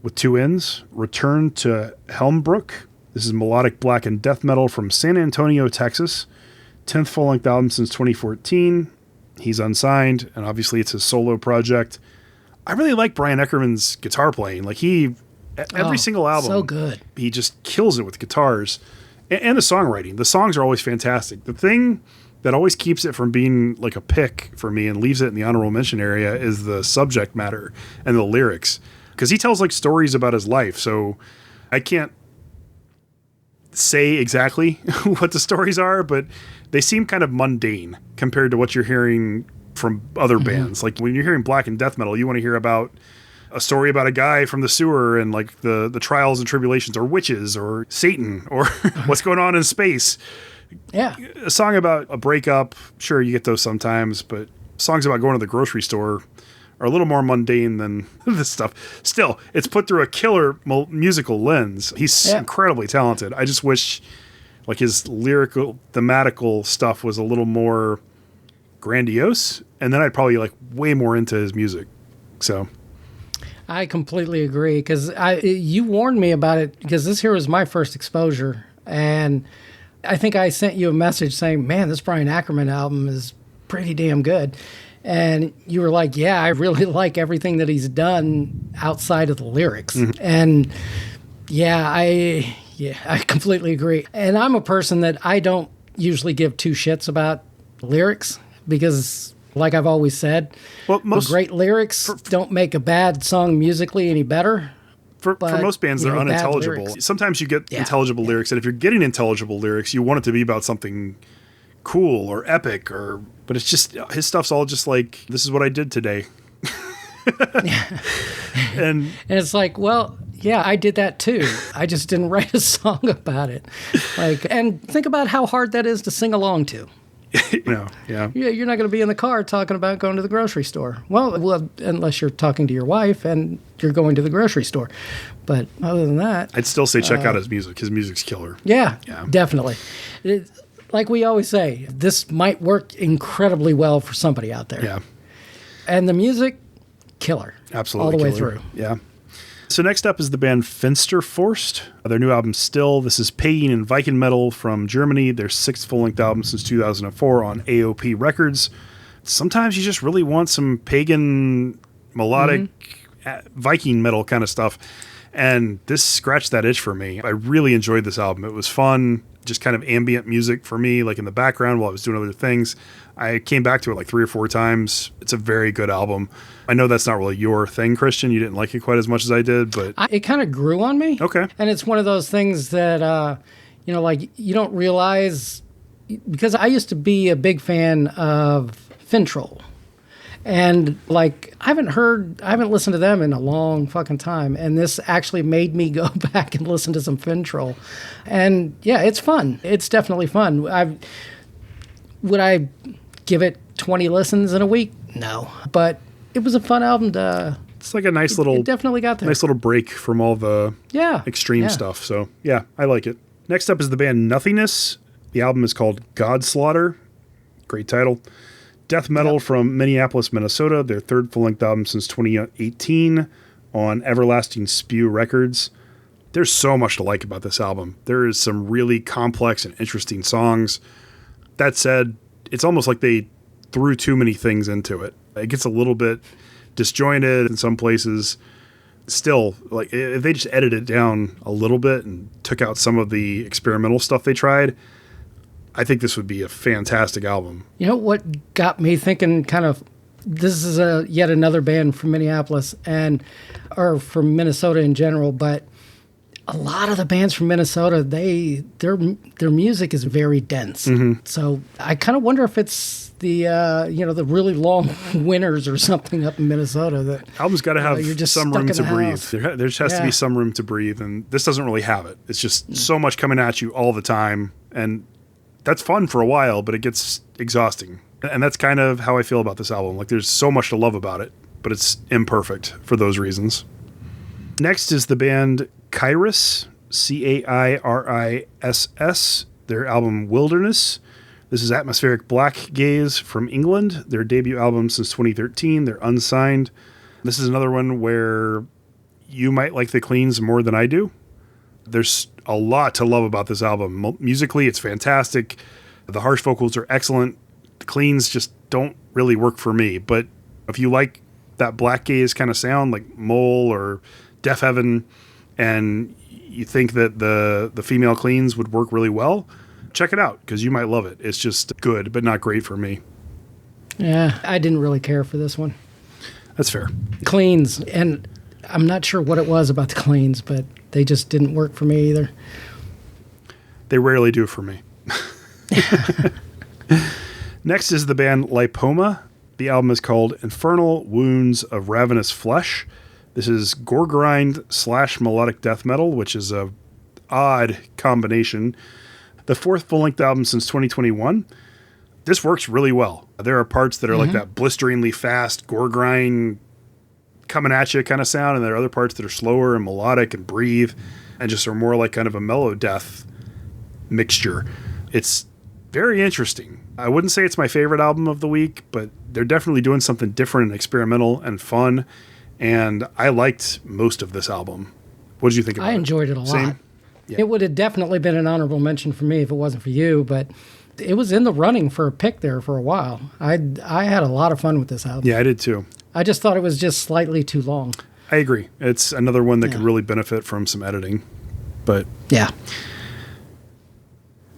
with 2 N's, Return to Helmbrook. This is melodic black and death metal from San Antonio, Texas. 10th full-length album since 2014. He's unsigned, and obviously it's his solo project. I really like Brian Eckerman's guitar playing. Like every single album, so good. He just kills it with guitars. And the songwriting. The songs are always fantastic. The thing that always keeps it from being like a pick for me and leaves it in the honorable mention area is the subject matter and the lyrics. Because he tells like stories about his life. So I can't say exactly what the stories are, but they seem kind of mundane compared to what you're hearing from other bands. Like when you're hearing black and death metal, you want to hear about a story about a guy from the sewer and like the trials and tribulations, or witches, or Satan, or what's going on in space. Yeah. A song about a breakup, sure, you get those sometimes, but songs about going to the grocery store are a little more mundane than this stuff. Still, it's put through a killer musical lens. He's incredibly talented. I just wish like his lyrical, thematical stuff was a little more grandiose, and then I'd probably like way more into his music. So I completely agree, because you warned me about it, because this here was my first exposure, and I think I sent you a message saying, man, this Brian Ackerman album is pretty damn good. And you were like, yeah, I really like everything that he's done outside of the lyrics. And I completely agree. And I'm a person that I don't usually give two shits about lyrics, because like I've always said, great lyrics don't make a bad song musically any better. For most bands, they're unintelligible. Sometimes you get intelligible lyrics, and if you're getting intelligible lyrics, you want it to be about something cool or epic, but it's just, his stuff's all just like, this is what I did today. and it's like, well, yeah, I did that too. I just didn't write a song about it. And think about how hard that is to sing along to. Yeah. You're not going to be in the car talking about going to the grocery store. Well, unless you're talking to your wife and you're going to the grocery store. But other than that, I'd still say check out his music. His music's killer. Yeah. Definitely. Like we always say, this might work incredibly well for somebody out there. Yeah. And the music, killer. Absolutely. All the way killer. through. Yeah. So next up is the band Finsterforst. Their new album, Still. This is pagan and Viking metal from Germany. Their 6th full-length album since 2004 on AOP Records. Sometimes you just really want some pagan, melodic, Viking metal kind of stuff. And this scratched that itch for me. I really enjoyed this album. It was fun, just kind of ambient music for me, like in the background while I was doing other things. I came back to it like 3 or 4 times. It's a very good album. I know that's not really your thing, Christian. You didn't like it quite as much as I did, but it kind of grew on me. Okay. And it's one of those things that, like you don't realize, because I used to be a big fan of Fintroll. And like, I haven't listened to them in a long fucking time. And this actually made me go back and listen to some Fintroll. And yeah, it's fun. It's definitely fun. Would I give it 20 listens in a week? No. But it was a fun album to... It's like a nice little... It definitely got there. Nice little break from all the extreme stuff. So yeah, I like it. Next up is the band Nothingness. The album is called Godslaughter. Great title. Death metal from Minneapolis, Minnesota. Their 3rd full-length album since 2018 on Everlasting Spew Records. There's so much to like about this album. There is some really complex and interesting songs. That said, it's almost like they threw too many things into it. It gets a little bit disjointed in some places. Still, like if they just edited it down a little bit and took out some of the experimental stuff they tried, I think this would be a fantastic album. You know what got me thinking kind of, this is yet another band from Minneapolis or from Minnesota in general, but a lot of the bands from Minnesota, their music is very dense. Mm-hmm. So I kind of wonder if it's the really long winters or something up in Minnesota. That album's got to have some room to breathe. House. There just has to be some room to breathe, and this doesn't really have it. It's just so much coming at you all the time, and that's fun for a while, but it gets exhausting. And that's kind of how I feel about this album. Like, there's so much to love about it, but it's imperfect for those reasons. Next is the band Kairis, Cairiss. Their album Wilderness. This is atmospheric black gaze from England. Their debut album since 2013. They're unsigned. This is another one where you might like the cleans more than I do. There's a lot to love about this album. Musically, it's fantastic. The harsh vocals are excellent. The cleans just don't really work for me. But if you like that black gaze kind of sound, like Mole or Deaf Heaven, and you think that the female cleans would work really well, check it out, because you might love it. It's just good, but not great for me. Yeah, I didn't really care for this one. That's fair. Cleans, and I'm not sure what it was about the cleans, but they just didn't work for me either. They rarely do for me. Next is the band Lipoma. The album is called Infernal Wounds of Ravenous Flesh. This is gore grind / melodic death metal, which is a odd combination. The 4th full-length album since 2021. This works really well. There are parts that are like that blisteringly fast gore grind coming at you kind of sound, and there are other parts that are slower and melodic and breathe and just are more like kind of a mellow death mixture. It's very interesting. I wouldn't say it's my favorite album of the week, but they're definitely doing something different and experimental and fun, and I liked most of this album. What did you think about it? I enjoyed it a lot. Same? Yeah. It would have definitely been an honorable mention for me if it wasn't for you, but it was in the running for a pick there for a while. I had a lot of fun with this album. Yeah, I did too. I just thought it was just slightly too long. I agree. It's another one that could really benefit from some editing. But yeah.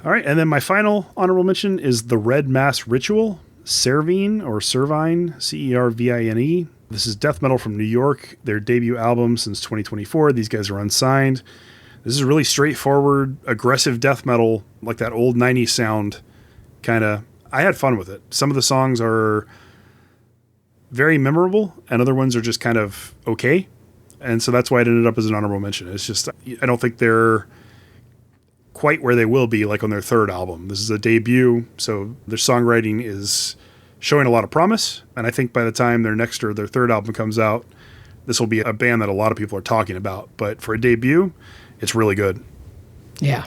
All right, and then my final honorable mention is The Red Mass Ritual, Cervine or Cervine, Cervine. This is death metal from New York. Their debut album since 2024. These guys are unsigned. This is really straightforward, aggressive death metal, like that old 90s sound kind of. I had fun with it. Some of the songs are very memorable, and other ones are just kind of okay. And so that's why it ended up as an honorable mention. It's just, I don't think they're quite where they will be like on their 3rd album. This is a debut, so their songwriting is showing a lot of promise. And I think by the time their next or their 3rd album comes out, this will be a band that a lot of people are talking about. But for a debut, it's really good. Yeah.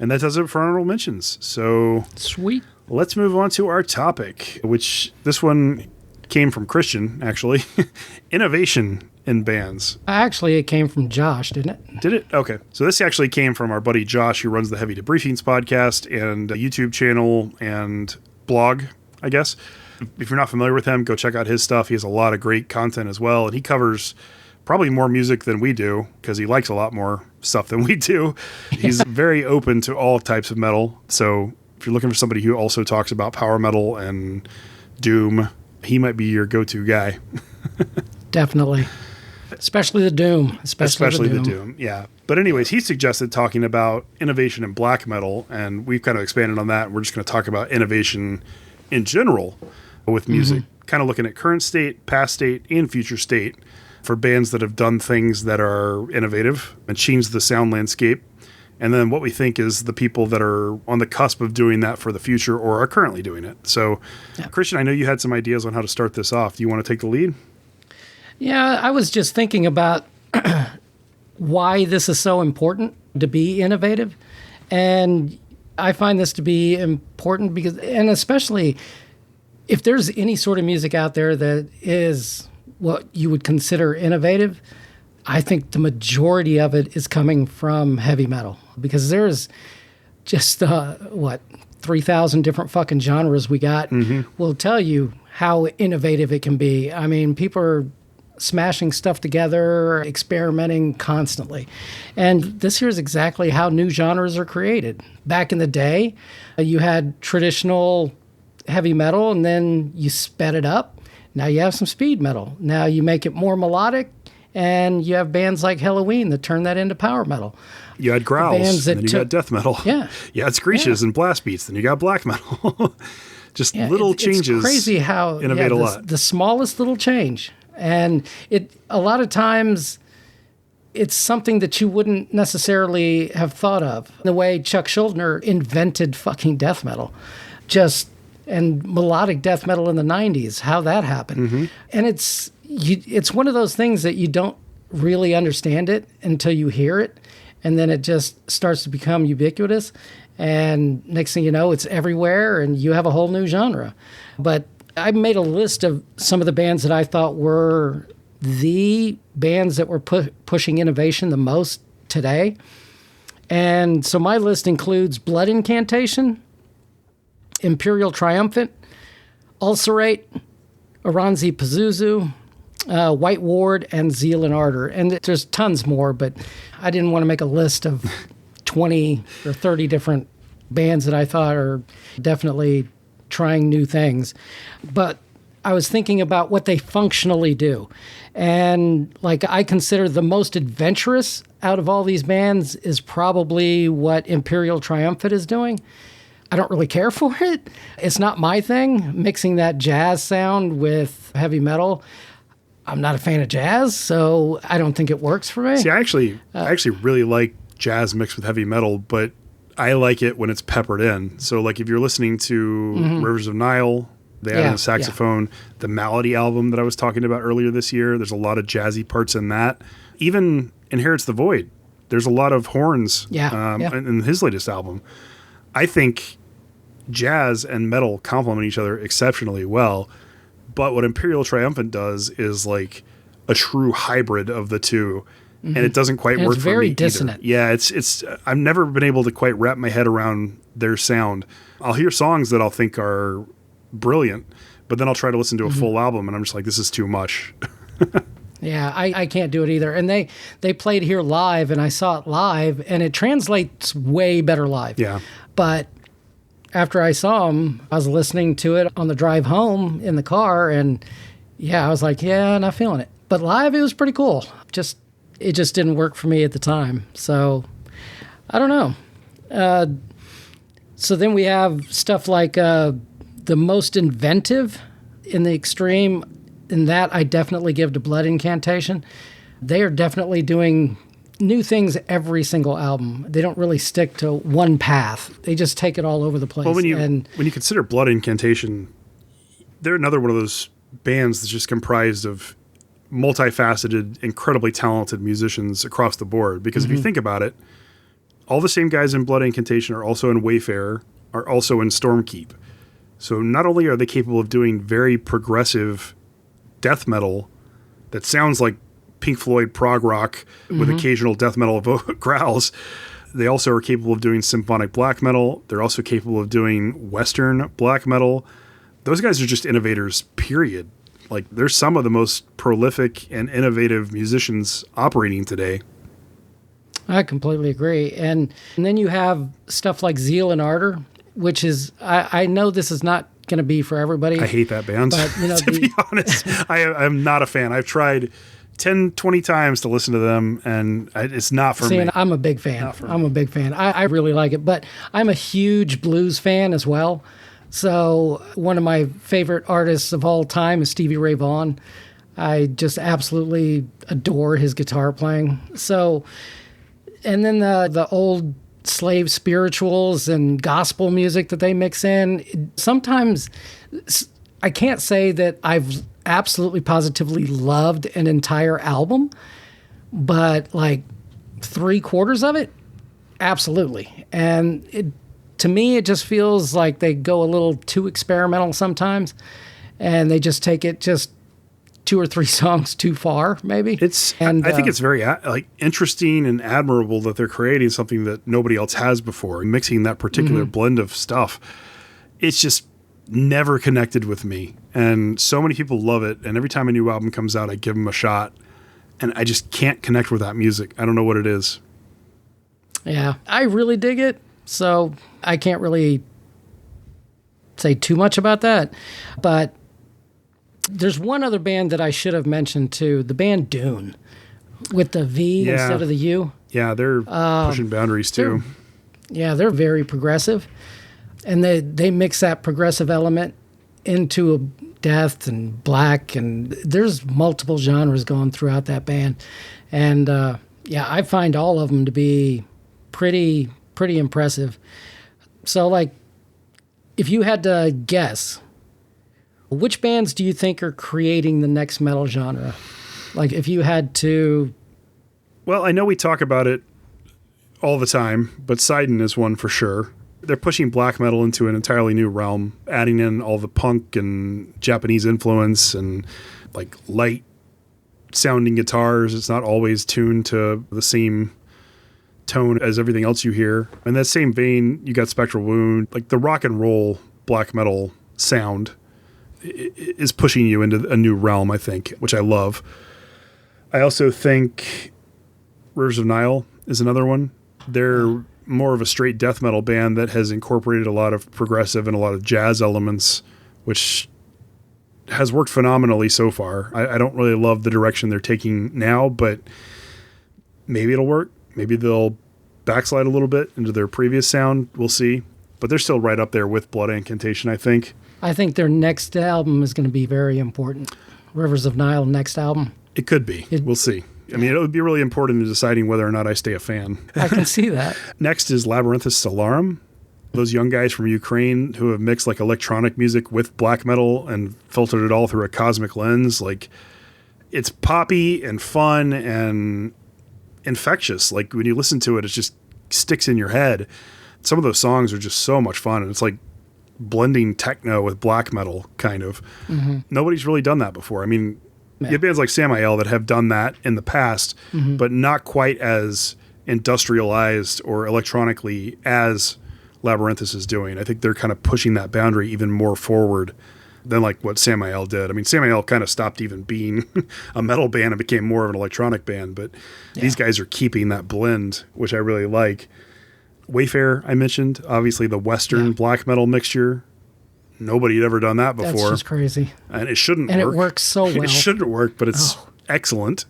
And that does it for honorable mentions. So sweet. Let's move on to our topic, which this one came from Christian, actually. Innovation in bands? Actually, it came from Josh, didn't it? Did it? Okay. So this actually came from our buddy Josh, who runs the Heavy Debriefings podcast and a YouTube channel and blog, I guess. If you're not familiar with him, go check out his stuff. He has a lot of great content as well, and he covers probably more music than we do because he likes a lot more stuff than we do. He's very open to all types of metal. So if you're looking for somebody who also talks about power metal and doom, he might be your go-to guy. Definitely. Especially the doom. Especially the doom, yeah. But anyways, he suggested talking about innovation in black metal, and we've kind of expanded on that. We're just going to talk about innovation in general with music, kind of looking at current state, past state, and future state for bands that have done things that are innovative and changed the sound landscape. And then what we think is the people that are on the cusp of doing that for the future or are currently doing it. So, Christian, I know you had some ideas on how to start this off. Do you want to take the lead? Yeah, I was just thinking about why this is so important to be innovative. And I find this to be important because, and especially if there's any sort of music out there that is what you would consider innovative, I think the majority of it is coming from heavy metal because there's just, 3,000 different fucking genres we got will tell you how innovative it can be. I mean, people are smashing stuff together, experimenting constantly. And this here is exactly how new genres are created. Back in the day, you had traditional heavy metal and then you sped it up. Now you have some speed metal. Now you make it more melodic and you have bands like Halloween that turn that into power metal. You had growls, and then you got death metal. Yeah. You had screeches and blast beats, then you got black metal. Just little changes. It's crazy how innovate a lot. The smallest little change. And a lot of times it's something that you wouldn't necessarily have thought of. The way Chuck Schuldiner invented fucking death metal. And melodic death metal in the 90s, how that happened. And it's one of those things that you don't really understand it until you hear it. And then it just starts to become ubiquitous. And next thing you know, it's everywhere and you have a whole new genre. But I made a list of some of the bands that I thought were the bands that were pushing innovation the most today. And so my list includes Blood Incantation, Imperial Triumphant, Ulcerate, Oranzi Pazuzu, White Ward, and Zeal and Ardor. And there's tons more, but I didn't want to make a list of 20 or 30 different bands that I thought are definitely trying new things. But I was thinking about what they functionally do. And I consider the most adventurous out of all these bands is probably what Imperial Triumphant is doing. I don't really care for it. It's not my thing, mixing that jazz sound with heavy metal. I'm not a fan of jazz, so I don't think it works for me. See, I actually really like jazz mixed with heavy metal, but I like it when it's peppered in. So if you're listening to Rivers of Nile, they added a saxophone. The Malady album that I was talking about earlier this year, there's a lot of jazzy parts in that. Even Inherits the Void, there's a lot of horns in his latest album. I think jazz and metal complement each other exceptionally well. But what Imperial Triumphant does is a true hybrid of the two. And it doesn't quite work for me. It's very dissonant. Either. Yeah, it's I've never been able to quite wrap my head around their sound. I'll hear songs that I'll think are brilliant, but then I'll try to listen to a full album and I'm just like, this is too much. Yeah, I can't do it either. And they played here live and I saw it live and it translates way better live. Yeah. But after I saw them, I was listening to it on the drive home in the car and I was like, not feeling it. But live, it was pretty cool. It just didn't work for me at the time. So, I don't know. So then we have stuff like the most inventive in the extreme. In that, I definitely give to Blood Incantation. They are definitely doing new things every single album. They don't really stick to one path. They just take it all over the place. Well, when you consider Blood Incantation, they're another one of those bands that's just comprised of multifaceted, incredibly talented musicians across the board. Because if you think about it, all the same guys in Blood Incantation are also in Wayfarer, are also in Stormkeep. So not only are they capable of doing very progressive death metal that sounds like Pink Floyd prog rock with occasional death metal growls. They also are capable of doing symphonic black metal. They're also capable of doing Western black metal. Those guys are just innovators, period. Like, they're some of the most prolific and innovative musicians operating today. I completely agree. And then you have stuff like Zeal and Ardor, which is, I know this is not going to be for everybody. I hate that band, but, you know, to be honest. I'm not a fan. I've tried 10, 20 times to listen to them, and it's not for me. And I'm a big fan. I'm a big fan. I really like it. But I'm a huge blues fan as well. So one of my favorite artists of all time is Stevie Ray Vaughan. I just absolutely adore his guitar playing. So, and then the old slave spirituals and gospel music that they mix in. Sometimes I can't say that I've absolutely positively loved an entire album, but like 3/4 of it, absolutely. And to me, it just feels like they go a little too experimental sometimes, and they just take it just 2 or 3 songs too far, maybe. I think it's very interesting and admirable that they're creating something that nobody else has before, mixing that particular blend of stuff. It's just never connected with me, and so many people love it. And every time a new album comes out, I give them a shot, and I just can't connect with that music. I don't know what it is. Yeah, I really dig it. So I can't really say too much about that. But there's one other band that I should have mentioned too, the band Dune, with the V instead of the U. Yeah, they're pushing boundaries too. They're very progressive. And they mix that progressive element into a death and black, and there's multiple genres going throughout that band. And I find all of them to be pretty impressive. So, like, if you had to guess, which bands do you think are creating the next metal genre? Like, if you had to... Well, I know we talk about it all the time, but Sidon is one for sure. They're pushing black metal into an entirely new realm, adding in all the punk and Japanese influence and, like, light sounding guitars. It's not always tuned to the same tone as everything else you hear. In that same vein, you got Spectral Wound. Like, the rock and roll black metal sound is pushing you into a new realm, I think, which I love. I also think Rivers of Nihil is another one. They're more of a straight death metal band that has incorporated a lot of progressive and a lot of jazz elements, which has worked phenomenally so far. I don't really love the direction they're taking now, but maybe it'll work. Maybe they'll backslide a little bit into their previous sound. We'll see. But they're still right up there with Blood Incantation, I think. I think their next album is going to be very important. Rivers of Nihil next album. It could be. We'll see. I mean, it would be really important in deciding whether or not I stay a fan. I can see that. Next is Labyrinthus Solarum. Those young guys from Ukraine who have mixed like electronic music with black metal and filtered it all through a cosmic lens. Like, it's poppy and fun and infectious. Like, when you listen to it, it just sticks in your head. Some of those songs are just so much fun, and it's like blending techno with black metal, kind of. Nobody's really done that before. I mean, you have bands like Samael that have done that in the past, but not quite as industrialized or electronically as Labyrinthus is doing. I think they're kind of pushing that boundary even more forward than like what Samael did. I mean, Samael kind of stopped even being a metal band and became more of an electronic band, but these guys are keeping that blend, which I really like. Wayfarer, I mentioned, obviously the Western black metal mixture. Nobody had ever done that before. That's just crazy. And it shouldn't work. And it works so well. It shouldn't work, but it's excellent.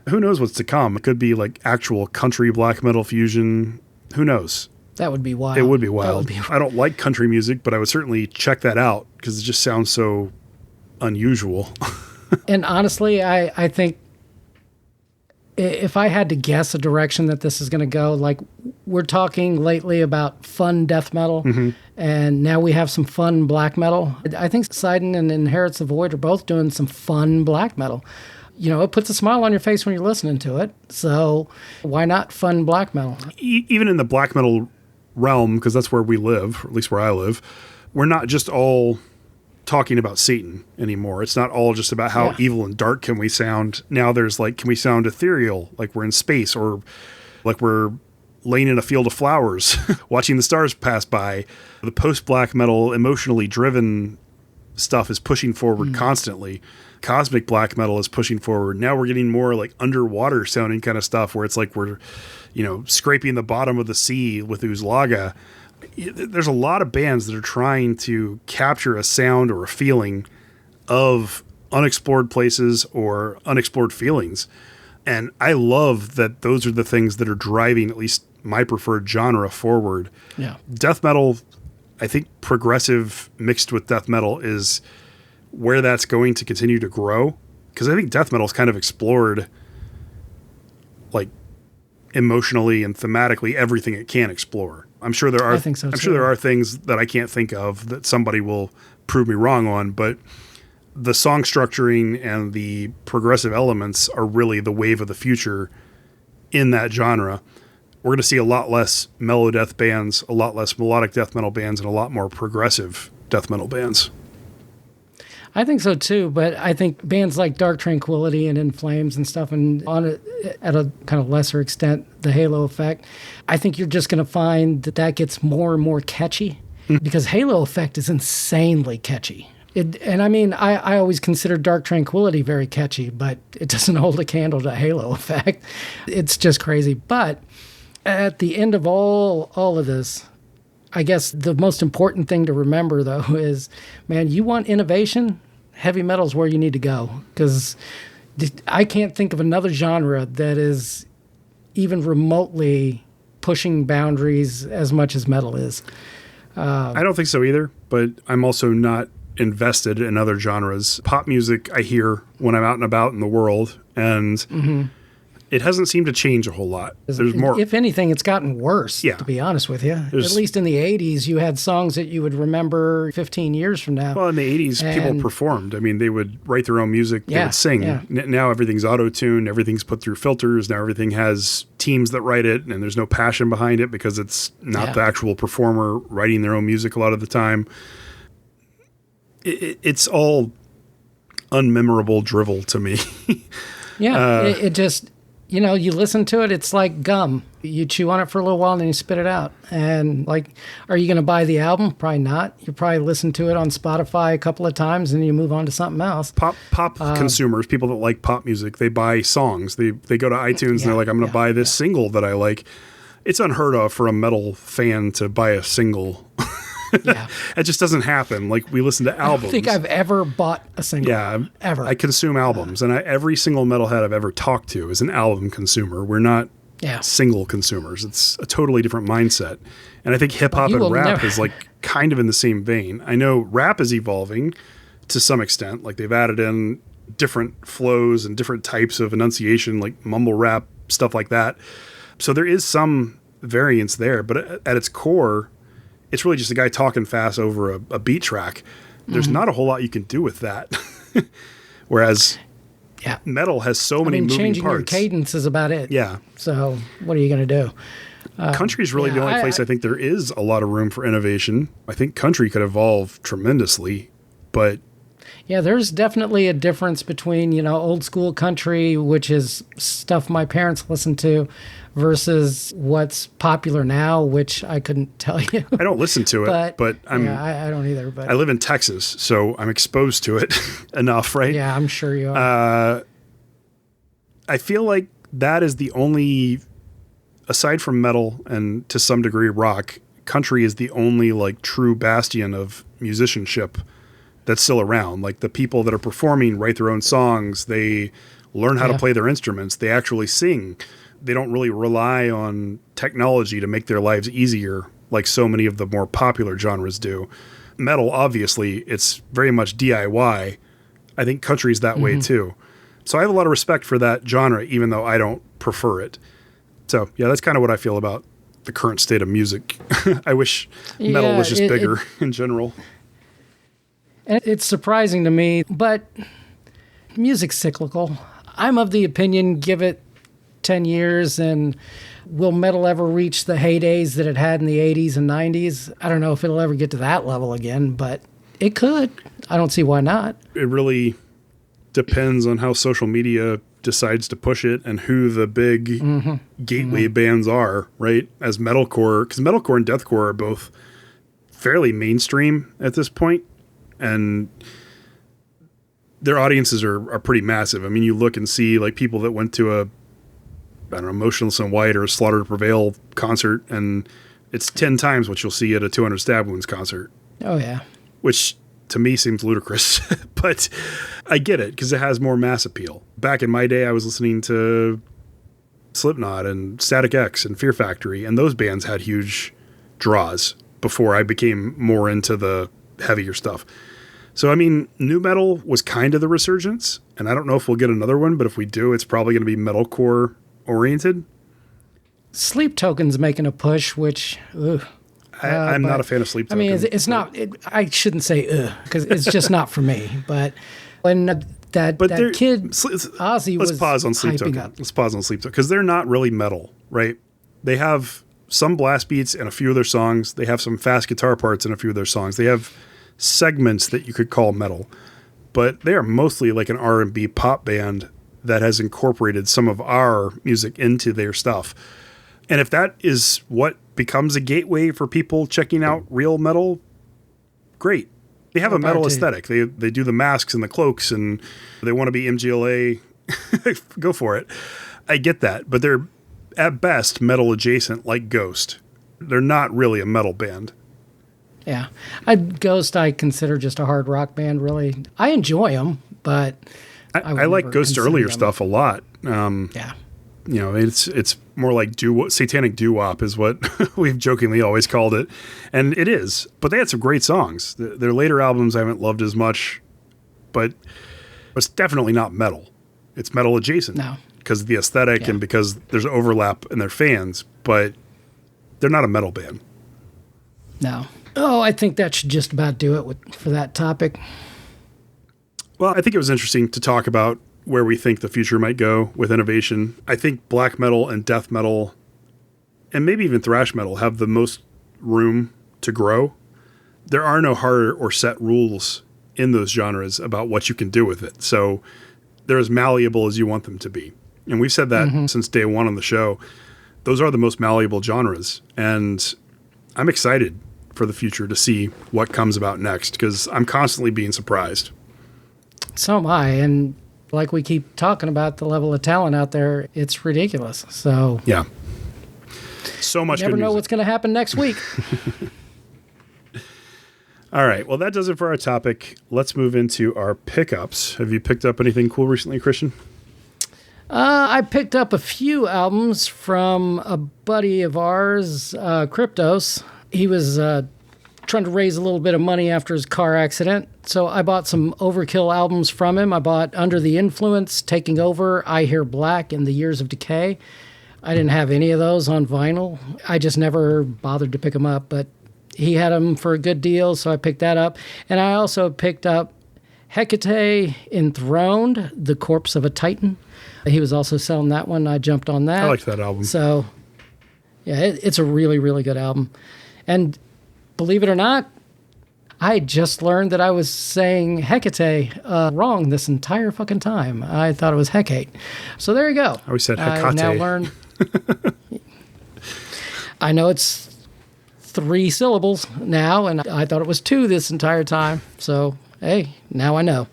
Who knows what's to come? It could be like actual country black metal fusion. Who knows? That would be wild. It would be wild. I don't like country music, but I would certainly check that out because it just sounds so unusual. And honestly, I think if I had to guess a direction that this is going to go, like, we're talking lately about fun death metal, and now we have some fun black metal. I think Sidon and Inherits the Void are both doing some fun black metal. You know, it puts a smile on your face when you're listening to it. So why not fun black metal? Even in the black metal realm, because that's where we live, or at least where I live, we're not just all talking about Satan anymore. It's not all just about how evil and dark can we sound. Now there's like, can we sound ethereal, like we're in space, or like we're laying in a field of flowers, watching the stars pass by. The post-black metal, emotionally driven stuff is pushing forward constantly. Cosmic black metal is pushing forward. Now we're getting more like underwater sounding kind of stuff where it's like we're, scraping the bottom of the sea with Uzlaga. There's a lot of bands that are trying to capture a sound or a feeling of unexplored places or unexplored feelings. And I love that those are the things that are driving at least my preferred genre forward. Yeah. Death metal, I think progressive mixed with death metal is where that's going to continue to grow. Because I think death metal is kind of explored like emotionally and thematically everything it can explore. I'm sure there are. I think so, I'm sure there are things that I can't think of that somebody will prove me wrong on, but the song structuring and the progressive elements are really the wave of the future in that genre. We're going to see a lot less mellow death bands, a lot less melodic death metal bands, and a lot more progressive death metal bands. I think so too, but I think bands like Dark Tranquillity and In Flames and stuff, and at a kind of lesser extent, the Halo Effect, I think you're just going to find that gets more and more catchy because Halo Effect is insanely catchy. I always consider Dark Tranquillity very catchy, but it doesn't hold a candle to Halo Effect. It's just crazy. But at the end of all of this, I guess the most important thing to remember, though, is, man, you want innovation? Heavy metal is where you need to go. Because I can't think of another genre that is even remotely pushing boundaries as much as metal is. I don't think so either, but I'm also not invested in other genres. Pop music I hear when I'm out and about in the world, and it hasn't seemed to change a whole lot. There's more. If anything, it's gotten worse, to be honest with you. At least in the 80s, you had songs that you would remember 15 years from now. Well, in the 80s, people performed. I mean, they would write their own music, they would sing. Yeah. Now everything's auto-tuned, everything's put through filters, now everything has teams that write it, and there's no passion behind it because it's not the actual performer writing their own music a lot of the time. It's all unmemorable drivel to me. It just... you listen to it, it's like gum. You chew on it for a little while and then you spit it out. And are you going to buy the album? Probably not. You probably listen to it on Spotify a couple of times and then you move on to something else. Pop consumers, people that like pop music, they buy songs. They go to iTunes and they're like, I'm going to buy this single that I like. It's unheard of for a metal fan to buy a single. It just doesn't happen. Like, we listen to albums. I don't think I've ever bought a single. Yeah, ever. I consume albums, and every single metalhead I've ever talked to is an album consumer. We're not single consumers. It's a totally different mindset. And I think hip hop and rap is like kind of in the same vein. I know rap is evolving to some extent. Like, they've added in different flows and different types of enunciation, like mumble rap, stuff like that. So there is some variance there, but at its core, it's really just a guy talking fast over a beat track. There's not a whole lot you can do with that. Whereas metal has so many moving parts. Changing your cadence is about it. Yeah. So what are you going to do? Country is really the only place I think there is a lot of room for innovation. I think country could evolve tremendously, but... Yeah, there's definitely a difference between, old school country, which is stuff my parents listened to, versus what's popular now, which I couldn't tell you. I don't listen to it, but I don't either. But I live in Texas, so I'm exposed to it enough, right? Yeah, I'm sure you are. I feel like that is the only, aside from metal and to some degree rock, country is the only true bastion of musicianship that's still around. Like, the people that are performing write their own songs. They learn how to play their instruments. They actually sing. They don't really rely on technology to make their lives easier like so many of the more popular genres do. Metal, obviously, it's very much DIY. I think country's that way too. So I have a lot of respect for that genre, even though I don't prefer it. So yeah, that's kind of what I feel about the current state of music. I wish metal was just bigger in general. And it's surprising to me, but music's cyclical. I'm of the opinion, give it 10 years and will metal ever reach the heydays that it had in the 80s and 90s? I don't know if it'll ever get to that level again, but It could. I don't see why not. It really depends on how social media decides to push it and who the big gateway bands are, right? As metalcore, because metalcore and deathcore are both fairly mainstream at this point, and their audiences are pretty massive. I mean, you look and see like people that went to a, I don't know, Motionless in White or a Slaughter to Prevail concert, and it's 10 times what you'll see at a 200 Stab Wounds concert. Oh, yeah. Which to me seems ludicrous, but I get it because it has more mass appeal. Back in my day, I was listening to Slipknot and Static X and Fear Factory, and those bands had huge draws before I became more into the heavier stuff. So, I mean, nu metal was kind of the resurgence, and I don't know if we'll get another one, but if we do, it's probably going to be metalcore oriented. Sleep Token's making a push, which, I'm not a fan of Sleep Token. I mean, it's not, I shouldn't say because it's just not for me. But when that kid, Ozzy, let's was pause on Sleep hyping Token. up. Let's pause on Sleep Token because they're not really metal, right? They have some blast beats in a few of their songs. They have some fast guitar parts in a few of their songs. They have segments that you could call metal, but they are mostly like an R&B pop band that has incorporated some of our music into their stuff. And if that is what becomes a gateway for people checking out real metal, great. They have a metal aesthetic. They do the masks and the cloaks, and they want to be MGLA. Go for it. I get that, but they're at best metal adjacent, like Ghost. They're not really a metal band. Yeah. Ghost I consider just a hard rock band, really. I enjoy them, but I like Ghost's earlier stuff a lot. Yeah. You know, it's more like satanic doo-wop is what we've jokingly always called it. And it is. But they had some great songs. Their later albums I haven't loved as much, but it's definitely not metal. It's metal adjacent. No. Because of the aesthetic and because there's overlap in their fans, but they're not a metal band. No. Oh, I think that should just about do it for that topic. Well, I think it was interesting to talk about where we think the future might go with innovation. I think black metal and death metal, and maybe even thrash metal, have the most room to grow. There are no hard or set rules in those genres about what you can do with it. So they're as malleable as you want them to be. And we've said that since day one on the show. Those are the most malleable genres. And I'm excited for the future to see what comes about next because I'm constantly being surprised. So am I. And like we keep talking about, the level of talent out there, it's ridiculous. So yeah, so much. You never know what's going to happen next week. All right. Well, that does it for our topic. Let's move into our pickups. Have you picked up anything cool recently, Christian? I picked up a few albums from a buddy of ours, Cryptos. He was trying to raise a little bit of money after his car accident. So I bought some Overkill albums from him. I bought Under the Influence, Taking Over, I Hear Black, and The Years of Decay. I didn't have any of those on vinyl. I just never bothered to pick them up, but he had them for a good deal, so I picked that up. And I also picked up Hecate Enthroned, The Corpse of a Titan. He was also selling that one. I jumped on that. I liked that album. So, yeah, it's a really, really good album. And believe it or not, I just learned that I was saying Hecate wrong this entire fucking time. I thought it was Hecate. So there you go. I always said Hecate. I now learned. I know it's 3 syllables now, and I thought it was 2 this entire time. So, hey, now I know.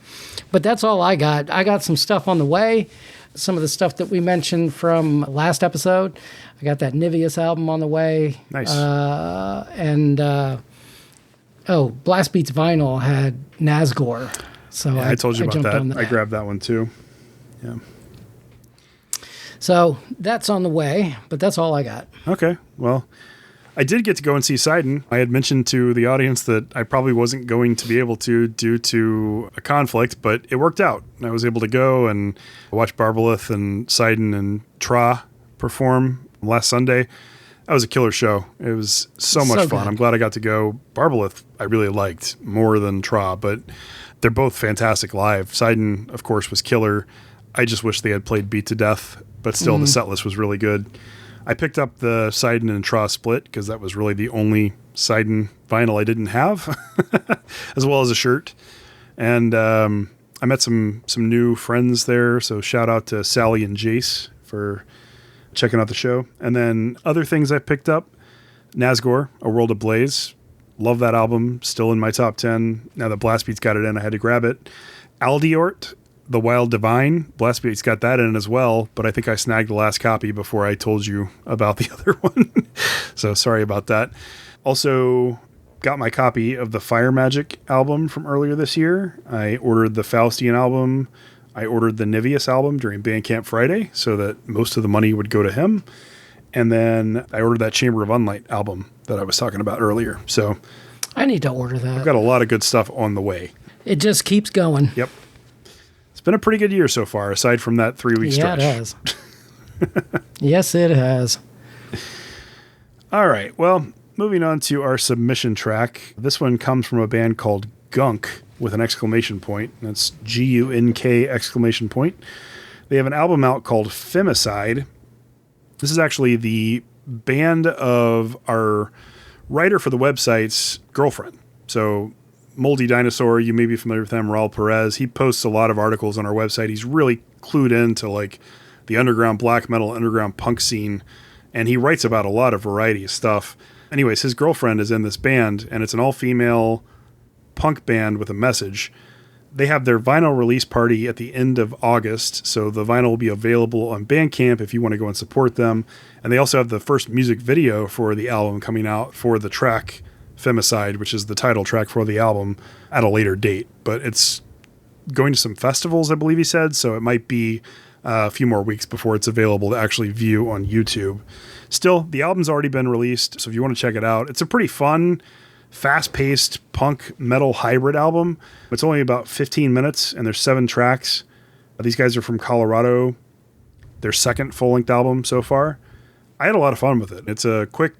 But that's all I got. I got some stuff on the way. Some of the stuff that we mentioned from last episode. I got that Niveus album on the way. Nice. Blast Beats Vinyl had Nazgore. So yeah, I told you about that. that. I grabbed that one too. Yeah. So that's on the way, but that's all I got. Okay. Well, I did get to go and see Sidon. I had mentioned to the audience that I probably wasn't going to be able to due to a conflict, but it worked out. I was able to go and watch Barbalith and Sidon and Tra perform last Sunday. That was a killer show. It was so much fun. Good. I'm glad I got to go. Barbalith I really liked more than Tra, but they're both fantastic live. Sidon, of course, was killer. I just wish they had played Beat to Death, but still the set list was really good. I picked up the Sidon and Traw split because that was really the only Sidon vinyl I didn't have, as well as a shirt. And I met some new friends there, so shout out to Sally and Jace for checking out the show. And then other things I picked up, Nazgor, A World Ablaze. Love that album, still in my top 10. Now that Blast Beats got it in, I had to grab it. Aldiort, The Wild Divine. Blast Beats got that in as well, but I think I snagged the last copy before I told you about the other one. So sorry about that. Also got my copy of the Fire Magic album from earlier this year. I ordered the Faustian album. I ordered the Nivius album during Bandcamp Friday so that most of the money would go to him. And then I ordered that Chamber of Unlight album that I was talking about earlier. So I need to order that. I've got a lot of good stuff on the way. It just keeps going. Yep. It's been a pretty good year so far, aside from that 3-week stretch. Yeah, it has. Yes, it has. All right. Well, moving on to our submission track. This one comes from a band called Gunk with an exclamation point. That's Gunk exclamation point. They have an album out called FEMICIDE. This is actually the band of our writer for the website's girlfriend. So Moldy Dinosaur, you may be familiar with him, Raul Perez. He posts a lot of articles on our website. He's really clued into like the underground black metal, underground punk scene, and he writes about a lot of variety of stuff. Anyways, his girlfriend is in this band, and it's an all-female punk band with a message. They have their vinyl release party at the end of August, so the vinyl will be available on Bandcamp if you want to go and support them. And they also have the first music video for the album coming out for the track FEMICIDE, which is the title track for the album, at a later date. But it's going to some festivals, I believe he said, so it might be a few more weeks before it's available to actually view on YouTube. Still, the album's already been released, so if you want to check it out, it's a pretty fun, fast-paced punk metal hybrid album. It's only about 15 minutes, and there's 7 tracks. These guys are from Colorado. Their second full-length album so far. I had a lot of fun with it. It's a quick,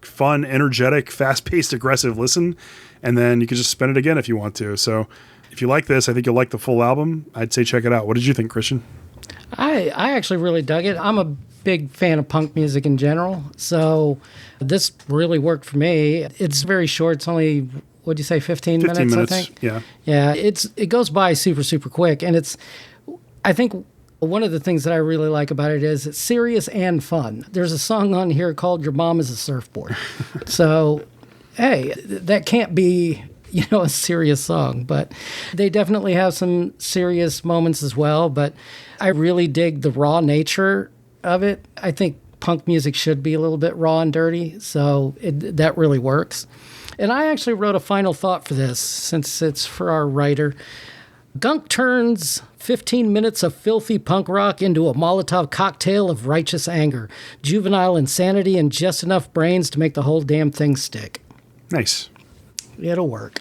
fun, energetic, fast-paced, aggressive listen, and then you can just spin it again if you want to. So if you like this, I think you'll like the full album. I'd say check it out. What did you think, Christian? I actually really dug it. I'm a big fan of punk music in general, so this really worked for me. It's very short. It's only, what'd you say, 15 minutes, I think? Yeah. Yeah, it goes by super, super quick, and I think one of the things that I really like about it is it's serious and fun. There's a song on here called Your Mom is a Surfboard. So, hey, that can't be, a serious song, but they definitely have some serious moments as well, but I really dig the raw nature of it. I think punk music should be a little bit raw and dirty, so that really works. And I actually wrote a final thought for this, since it's for our writer. Gunk turns 15 minutes of filthy punk rock into a Molotov cocktail of righteous anger, juvenile insanity, and just enough brains to make the whole damn thing stick. Nice. It'll work.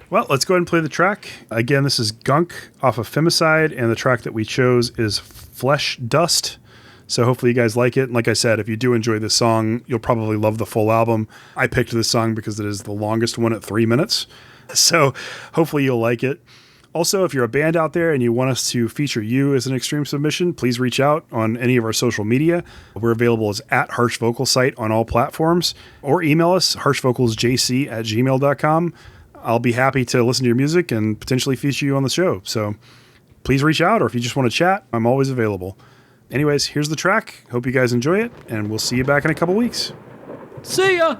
Well, let's go ahead and play the track. Again, this is Gunk off of FEMICIDE, and the track that we chose is Flesh Dust. So hopefully you guys like it. And like I said, if you do enjoy this song, you'll probably love the full album. I picked this song because it is the longest one at 3 minutes. So hopefully you'll like it. Also, if you're a band out there and you want us to feature you as an extreme submission, please reach out on any of our social media. We're available as @HarshVocalSite on all platforms, or email us, harshvocalsjc@gmail.com. I'll be happy to listen to your music and potentially feature you on the show. So please reach out, or if you just want to chat, I'm always available. Anyways, here's the track. Hope you guys enjoy it, and we'll see you back in a couple weeks. See ya!